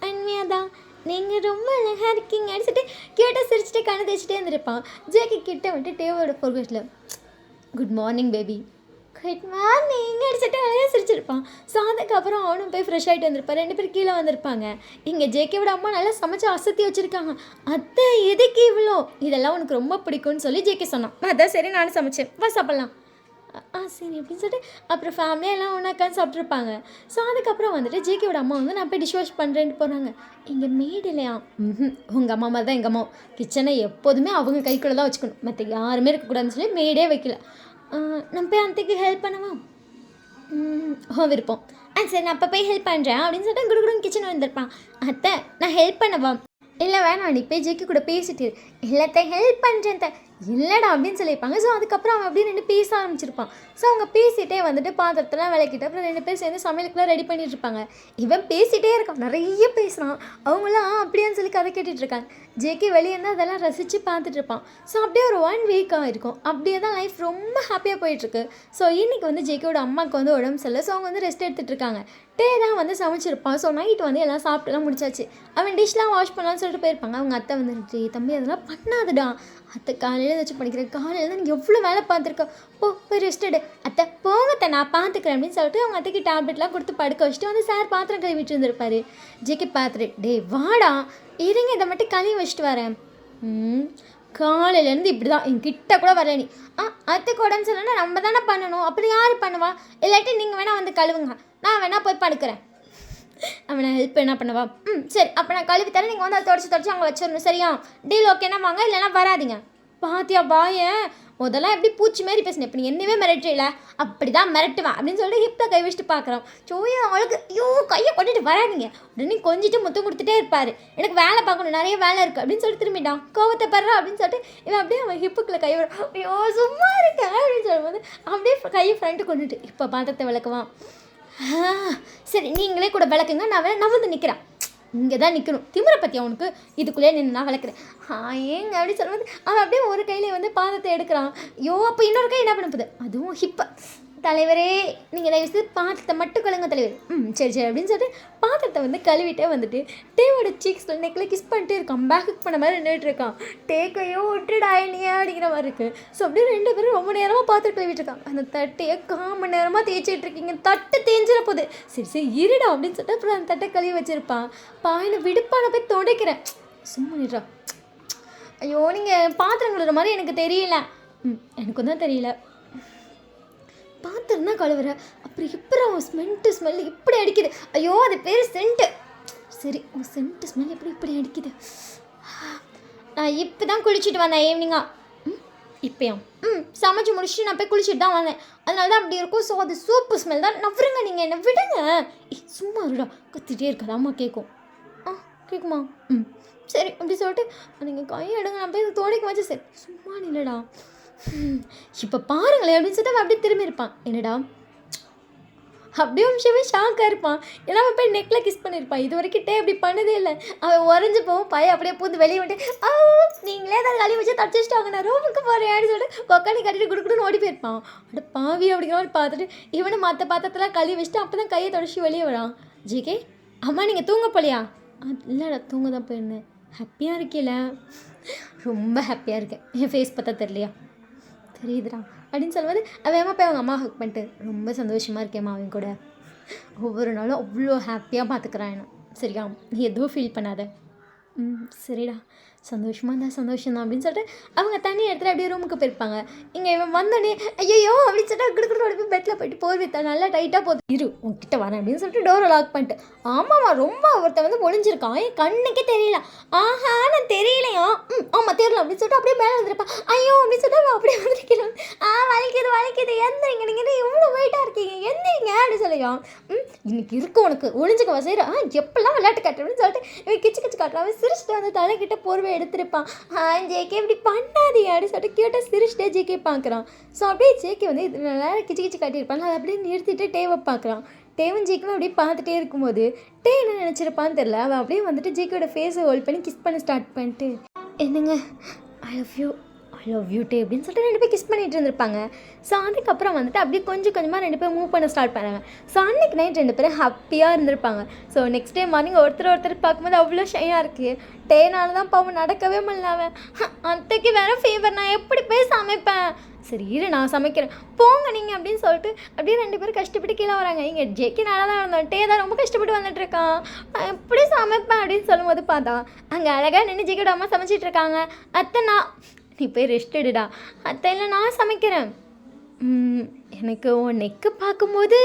உண்மையாக தான், நீங்கள் ரொம்ப அழகாக இருக்கீங்க அடிச்சுட்டு க்யூட்டாக சிரிச்சுட்டு கண்ணை தேய்ச்சிட்டே இருந்திருப்பான். ஜேகே கிட்ட வந்துட்டு டேவோட ஃபோர்கேட்டில் good morning baby, good morning அடிச்சுட்டு அழகாக சிரிச்சிருப்பான். ஸோ அதுக்கப்புறம் அவனும் போய் ஃப்ரெஷ் ஆகிட்டு வந்திருப்பான். 2 பேர் கீழே வந்திருப்பாங்க. இங்கே ஜேகேவோட அம்மா நல்லா சமைச்சு அசத்தி வச்சுருக்காங்க. அத்தை எதுக்கு இவ்வளோ, இதெல்லாம் உனக்கு ரொம்ப பிடிக்கும்னு சொல்லி ஜேகே சொன்னான். அதான் சரி நானும் சமைச்சேன், வா சாப்பிட்லாம். சரி அப்படின்னு சொல்லிட்டு அப்புறம் ஃபேமிலியாக எல்லாம் ஒன்றா உட்காந்து சாப்பிட்ருப்பாங்க. ஸோ அதுக்கப்புறம் வந்துட்டு ஜேகேவோட அம்மா வந்து நான் போய் டிஷ் வாஷ் பண்ணுறேன்ட்டு போகிறாங்க. இங்கே மேடு இல்லையா? உங்கள் அம்மா மாதிரி தான் எங்கள் அம்மா. கிச்சனை எப்போதுமே அவங்க கைக்குள்ளே தான் வச்சுக்கணும், மற்ற யாருமே இருக்கக்கூடாதுன்னு சொல்லி மேடே வைக்கல. நான் போய் அத்தைக்கு ஹெல்ப் பண்ணவா? விருப்பம். சரி நான் அப்போ போய் ஹெல்ப் பண்ணுறேன் அப்படின்னு சொல்லிட்டு குடுகுடுன்னு கிச்சன் வந்திருப்பான். அத்தை நான் ஹெல்ப் பண்ணவா? இல்லை வேணாம், நீ போய் ஜேகே கூட பேசிட்டு எல்லாத்த ஹெல்ப் பண்ணுறேன் த. இல்லைடா அப்படின்னு சொல்லியிருப்பாங்க. ஸோ அதுக்கப்புறம் அவன் அப்படியே 2 பேச ஆரம்பிச்சிருப்பான். ஸோ அவங்க பேசிகிட்டே வந்துட்டு பாத்திரத்தெல்லாம் விளக்கிட்டு அப்புறம் 2 பேர் சேர்ந்து சமையலுக்குலாம் ரெடி பண்ணிட்டு இருப்பாங்க. இவன் பேசிகிட்டே இருக்கான், நிறைய பேசுகிறான். அவங்களாம் அப்படியான்னு சொல்லி கதை கேட்டுட்ருக்காங்க. ஜேகே வெளியே இருந்தால் அதெல்லாம் ரசித்து பார்த்துட்டு இருப்பான். ஸோ அப்படியே ஒரு 1 வீக்காக இருக்கும். அப்படியே தான் லைஃப் ரொம்ப ஹாப்பியாக போயிட்டுருக்கு. ஸோ இன்றைக்கி வந்து ஜேகேவோட அம்மாவுக்கு வந்து உடம்பு சரியில்லை. ஸோ அவங்க வந்து ரெஸ்ட் எடுத்துகிட்டு இருக்காங்க. டே தான் வந்து சமைச்சிருப்பான். ஸோ நைட் வந்து எல்லாம் சாப்பிட்டுலாம் முடிச்சாச்சு. அவன் டிஷ்லாம் வாஷ் பண்ணலான்னு சொல்லிட்டு போயிருப்பாங்க. அவங்க அத்தை வந்துட்டு தம்பி அதெல்லாம் பண்ணாதுடா, அத்தை காலையில் ஏதாச்சும் படிக்கிறேன், காலையில் தான் நீங்கள் எவ்வளோ வேலை பார்த்துருக்கா, போய் ரெஸ்ட் எடு. அத்தை போங்கத்தை நான் பார்த்துக்கிறேன் அப்படின்னு சொல்லிட்டு அவங்க அத்தைக்கு டேப்லெட்லாம் கொடுத்து படுக்க வச்சுட்டு வந்து சார் பாத்திரம் கழுவிட்டு இருந்திருப்பாரு. ஜேகே பார்த்துட்டு டே வாடா இருங்க இதை மட்டும் கழுவி வச்சுட்டு வரேன். காலையிலேருந்து இப்படி தான் என்கிட்ட கூட வரல நீ. அத்தைக்கு உடம்பு சொல்லணும்னா நம்ம தானே பண்ணணும், அப்படி யார் பண்ணுவா? இல்லாட்டி நீங்கள் வேணால் வந்து கழுவுங்க, நான் வேணால் போய் படுக்கிறேன். அவனை ஹெல்ப் என்ன பண்ணவா? சரி அப்போ நான் கழுவி தரேன், நீங்கள் வந்து அதை தொடச்சி அங்கே வச்சிடணும் சரியா? டீல் ஓகேனா வாங்க, இல்லைனா வராதிங்க. பாத்தியா பாய முதல்ல எப்படி பூச்சி மாரி பேசினேன், இப்போ நீ என்னவே மிரட்டுல அப்படி தான் மிரட்டுவேன் அப்படின்னு சொல்லிட்டு ஹிப்பில் கை வச்சுட்டு பார்க்குறான். சோயா அவளுக்கு ஐயோ கையை கொண்டுட்டு வராதிங்க. உடனே கொஞ்சிட்டு முத்தம் கொடுத்துட்டே இருப்பார். எனக்கு வேலை பார்க்கணும், நிறைய வேலை இருக்குது அப்படின்னு சொல்லிட்டு திரும்பிட்டான். கோவத்தை படுறா அப்படின்னு சொல்லிட்டு இவன் அப்படியே அவன் ஹிப்புக்குள்ளே கை வரும். ஐயோ சும்மா இருக்க அப்படின்னு சொல்லும்போது அப்படியே கையை ஃப்ரெண்டு கொண்டுட்டு இப்போ பாத்திரத்தை விளக்குவான். சரி நீங்களே கூட விளக்குங்க, நான் வந்து நிற்கிறேன். இங்கே தான் நிற்கணும், திமிரை பற்றி அவனுக்கு இதுக்குள்ளே நின்று நான் விளக்குறேன். ஏங்க அப்படின்னு சொல்லும்போது அவன் அப்படியே ஒரு கையிலே வந்து பாதத்தை எடுக்கிறான். ஐயோ அப்போ இன்னொரு கை என்ன பண்ண போகுது, அதுவும் ஹிப்பை. தலைவரே நீங்கள் தயவுசெய்து பாத்திரத்தை மட்டும் கழுங்க தலைவர். சரி அப்படின்னு சொல்லிட்டு பாத்திரத்தை வந்து கழுவிட்டே வந்துட்டு டேவோட சீக்ஸில் நெக்கில் கிஸ் பண்ணிட்டே இருக்கான். பேக்குக் பண்ண மாதிரி நின்றுட்டு இருக்கான். டேக்கையோ விட்டுடா இல்லையா அப்படிங்கிற மாதிரி இருக்குது. ஸோ அப்படியே 2 பேரும் ரொம்ப நேரமாக பாத்திரம் கழுவிட்டு இருக்காங்க. அந்த தட்டையை 1/4 மணி நேரமாக தேய்ச்சிட்டு இருக்கீங்க, தட்டு தேஞ்சிட போகுது. சரி இருடா அப்படின்னு சொல்லிட்டு அப்புறம் அந்த தட்டை கழுவி வச்சுருப்பான். பாயில விடுப்பான போய் துடைக்கிறேன். சும்மா நிறா. ஐயோ நீங்கள் பாத்திரம் கழுவுற மாதிரி எனக்கு தெரியல. எனக்கு தான் தெரியல, பாத்திரம் தான் கழுவுற. அப்புறம் எப்பறம் ஸ்மெல்லு இப்படி அடிக்குது. ஐயோ அது பேர் சென்ட்டு. சரி உன் சென்ட்டு ஸ்மெல் இப்படி அடிக்குது. நான் இப்போ தான் குளிச்சுட்டு வந்தேன் ஈவினிங்காக. இப்போயா? சமைச்சு முடிச்சுட்டு நான் போய் குளிச்சுட்டு தான் வந்தேன், அதனால தான் அப்படி இருக்கும். ஸோ அது சூப்பு ஸ்மெல் தான். நவருங்க நீங்கள் என்ன விடுங்க. சும்மா இருடா, கத்திட்டே இருக்காது, அம்மா கேட்கும். கேட்குமா? சரி அப்படி சொல்லிட்டு நீங்கள் கையை எடுங்க, நான் போய் தோடைக்கு வச்சு. சரி சும்மா இல்லைடா, இப்போ பாருங்களேன் அப்படின்னு சொல்லிட்டு அவன் அப்படியே திரும்பி இருப்பான். என்னடா அப்படியே நிமிஷமே ஷாக்காக இருப்பான். ஏன்னா அவன் போய் நெக்கில் கிஸ் பண்ணியிருப்பான். இது வரைக்கும் அப்படி பண்ணதே இல்லை. அவன் உறைஞ்சி போவோம், பையன் அப்படியே பூந்து வெளியே விட்டு நீங்களே தான் கழுவி வச்சு தப்பிச்சிட்டாங்க, நான் ரூமுக்கு போகிறேன் அப்படின்னு சொல்லிட்டு கொக்கானி கட்டிட்டு குடுக்குன்னு ஓடி போயிருப்பான். அப்படி பாவி அப்படிங்கிற மாதிரி பார்த்துட்டு இவனை மற்ற பாத்திரத்தெல்லாம் கழுவி வச்சுட்டு அப்போ தான் கையை தொடச்சி வெளியே வரான். ஜேகே அம்மா நீங்கள் தூங்க போலையா? இல்லைடா தூங்க தான் போயிருந்தேன். ஹாப்பியாக இருக்கீல? ரொம்ப ஹாப்பியாக இருக்கேன். என் ஃபேஸ் பார்த்தா தெரியலையா? தெரியுதுடா அப்படின்னு சொல்லும்போது அவன் அம்மா போய் அவங்க அம்மா ஹக் பண்ணிட்டு ரொம்ப சந்தோஷமாக இருக்கேம்மா, அவன் கூட ஒவ்வொரு நாளும் அவ்வளோ ஹாப்பியாக பார்த்துக்கிறான் என்ன. சரியா நீ எதுவும் ஃபீல் பண்ணாத. சரிடா சந்தோஷமாக இருந்தால் சந்தோஷம் தான் அப்படின்னு சொல்லிட்டு அவங்க தண்ணி எடுத்துகிட்டு அப்படியே ரூமுக்கு போயிருப்பாங்க. இங்கே இவன் வந்தோடனே ஐயோ அப்படின்னு சொல்லிட்டு கிடுக்கிட்டு போய் பெட்டில் போயிட்டு போர்வித்தா நல்லா டைட்டாக போகுது. இரு உங்ககிட்ட வரேன் அப்படின்னு சொல்லிட்டு டோரை லாக் பண்ணிட்டு. ஆமாம்மா ரொம்ப ஒருத்தன் வந்து ஒளிஞ்சிருக்கான், என் கண்ணுக்கே தெரியல. நான் தெரியலையா? ஆமாம் தெரியல அப்படின்னு சொல்லிட்டு அப்படியே மேலே வந்துருப்பான். ஐயோ அப்படின்னு சொல்லிட்டு அவன் அப்படியே வந்துருக்கிறான். வலிக்குது எந்திரிங்க, நீங்கள் எவ்வளோ வெயிட்டாக இருக்கீங்க, எந்திரிங்க அப்படின்னு சொல்லியா. இன்னைக்கு இருக்கு உனக்கு ஒளிஞ்சுக்க வசைற எப்பெல்லாம் விளையாட்டு காட்டுறேன்னு சொல்லிட்டு இவன் கிச்சு காட்டுறான். அவன் சிரிச்சுட்டு வந்து தலைக்கிட்ட போர்வை எடுத்திருப்பான். ஜேகே இப்படி பண்ணாதீங்க அப்படின்னு சொல்லிட்டு கேட்டால் சிரிச்சுட்டே ஜேகே பார்க்குறான். ஸோ அப்படியே ஜேகே வந்து இது நல்லா கிச்சு காட்டியிருப்பாங்க. அதை அப்படியே நிறுத்திட்டு டேவை பார்க்குறான். டேவும் ஜேக்கும் அப்படியே பார்த்துட்டே இருக்கும்போது டே என்ன நினச்சிருப்பான்னு தெரில. அவன் அப்படியே வந்துட்டு ஜேகேயோட ஃபேஸை ஹோல்ட் பண்ணி கிஸ் பண்ண ஸ்டார்ட் பண்ணிட்டு என்னங்க I love you I love you டே அப்படின்னு சொல்லிட்டு 2 பேரும் கிஸ் பண்ணிட்டு இருந்திருப்பாங்க. ஸோ அதுக்கப்புறம் வந்துட்டு அப்படியே கொஞ்சம் கொஞ்சமாக 2 பேரும் மூவ் பண்ண ஸ்டார்ட் பண்ணாங்க. ஸோ அன்றைக்கி நைட் 2 பேரும் ஹாப்பியாக இருந்திருப்பாங்க. ஸோ நெக்ஸ்ட் டே மார்னிங் ஒருத்தர் பார்க்கும்போது அவ்வளோ ஷையாக இருக்குது. டேனால தான் பாவம் நடக்கவே முடியல அவன். அத்தைக்கு வேறு ஃபீவர், நான் எப்படி போய் சமைப்பேன்? சரி இரு நான் சமைக்கிறேன், போங்க நீங்கள் அப்படின்னு சொல்லிட்டு அப்படியே 2 பேரும் கஷ்டப்பட்டு கீழே வராங்க. இங்கே ஜேக்கி நல்லா தான் இருந்தோம், டே தான் ரொம்ப கஷ்டப்பட்டு வந்துட்டுருக்கான், நான் எப்படி சமைப்பேன் அப்படின்னு சொல்லும்போது பார்த்தா அங்கே அழகாக நின்று ஜேக்கியோட அம்மா சமைச்சிட்டு இருக்காங்க. அத்தை நான் நீ போய் ரெஸ்ட் எடுடா. அத்தை இல்லை நான் சமைக்கிறேன். எனக்கு உன் நெக்கு பார்க்கும்போது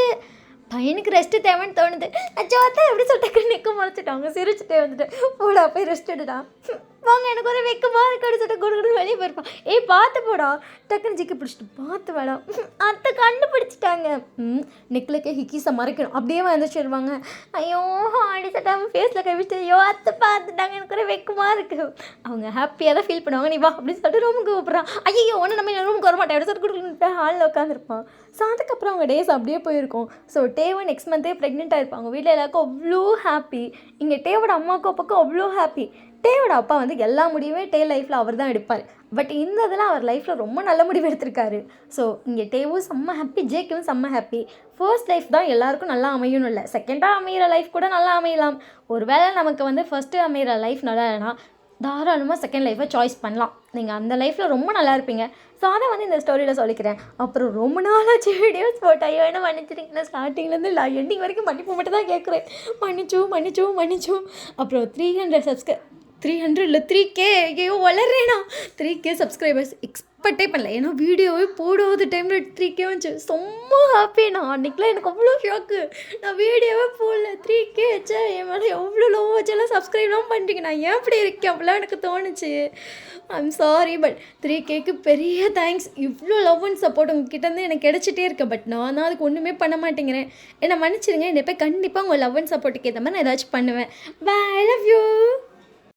பையனுக்கு ரெஸ்ட்டு தேவைன்னு தோணுது. அச்சோ அத்தை எப்படி சொல்லிட்டு நெக்கு முளைச்சிட்டாங்க, சிரிச்சுட்டே வந்துட்டு போடா போய் ரெஸ்ட் எடுடா, வாங்க எனக்கு ஒரு வெக்கமாக இருக்கு அப்படின்னு சொல்லிட்டு குடு வெளியே போயிருப்பான். ஏய் பார்த்து போடா, டக்குன்னு ஜிக்கி பிடிச்சிட்டு பார்த்து வேடாம். அத்தை கண்டுபிடிச்சிட்டாங்க. நெக்கிலுக்கு ஹிக்கீஸை மறைக்கணும் அப்படியே வந்துச்சிருவாங்க. ஐயோ அடி சட்டை அவன் ஃபேஸில் கை வச்சுட்டு ஐயோ அத்தை பார்த்துட்டாங்க எனக்கு ஒரு வெக்கமாக இருக்குது. அவங்க ஹாப்பியாக தான் ஃபீல் பண்ணுவாங்க. நீ வா அப்படின்னு சொல்லிட்டு ரூமுக்கு கூப்பிட்றான். ஐயோ ஒன்று நம்ம ரூமுக்கு வர மாட்டேன் அப்படின்னு சொல்லிட்டு கொடுக்கணுட்டு ஹாலில் உட்காந்துருப்பான். ஸோ அதுக்கப்புறம் அவங்க டேஸ் அப்படியே போயிருக்கும். ஸோ டேவை நெக்ஸ்ட் மந்த்தே ப்ரெக்னென்ட்டாக இருப்பாங்க. வீட்டில் எல்லாருக்கும் அவ்வளோ ஹாப்பி. இங்கே டேவோட அம்மாவுக்கும் அப்பாவுக்கும் அவ்வளோ ஹாப்பி. டேவோட அப்பா வந்து எல்லா முடிவுமே டே லைஃப்பில் அவர் தான் எடுப்பார். பட் இந்த இதில் அவர் லைஃப்பில் ரொம்ப நல்ல முடிவு எடுத்திருக்காரு. ஸோ இங்கே டேவும் செம்ம ஹாப்பி, ஜேக்கும் செம்ம ஹாப்பி. ஃபர்ஸ்ட் லைஃப் தான் எல்லாருக்கும் நல்லா அமையணும் இல்லை, செகண்டாக அமைகிற லைஃப் கூட நல்லா அமையலாம். ஒருவேளை நமக்கு வந்து ஃபஸ்ட்டு அமைகிற லைஃப் நல்லா இல்லைனா தாராளமாக செகண்ட் லைஃப்பை சாய்ஸ் பண்ணலாம். நீங்கள் அந்த லைஃப்பில் ரொம்ப நல்லா இருப்பீங்க. ஸோ அதை வந்து இந்த ஸ்டோரியில் சொல்லிக்கிறேன். அப்புறம் ரொம்ப நாளாச்சு வீடியோஸ் போட்டால் என்ன மன்னிச்சிருக்கீங்களா, ஸ்டார்டிங்லேருந்து எண்டிங் வரைக்கும் மன்னிப்பு மட்டும் தான் கேட்குறேன். மன்னிச்சு. அப்புறம் 300 இல்லை 3K, ஐயோ வளர்றேனா, 3K சப்ஸ்கிரைபர்ஸ் எக்ஸ்பெக்டே பண்ணல. ஏன்னா வீடியோவே போடாத டைமில் 3K வந்துச்சு. ரொம்ப ஹாப்பி. நான் அன்றைக்கெலாம் எனக்கு அவ்வளோ ஷாக்கு. நான் வீடியோவே போடல, 3K வச்சா என் மேலே எவ்வளோ லோ வச்செல்லாம் சப்ஸ்கிரைப்லாம் பண்ணிட்டீங்க. நான் ஏன் அப்படி இருக்கேன் அப்படிலாம் எனக்கு தோணுச்சு. ஐம் சாரி, பட் 3Kக்கு பெரிய தேங்க்ஸ். இவ்வளோ லவ் அண்ட் சப்போர்ட் உங்ககிட்டேருந்து எனக்கு கிடச்சிட்டே இருக்கேன். பட் நான் தான் அதுக்கு ஒன்றுமே பண்ண மாட்டேங்கிறேன். என்னை மன்னிச்சிருங்க. என்னை போய் கண்டிப்பாக உங்கள் லவ் அண்ட் சப்போர்ட்டுக்கு ஏற்ற மாதிரி நான் ஏதாச்சும் பண்ணுவேன். Bye, I love you.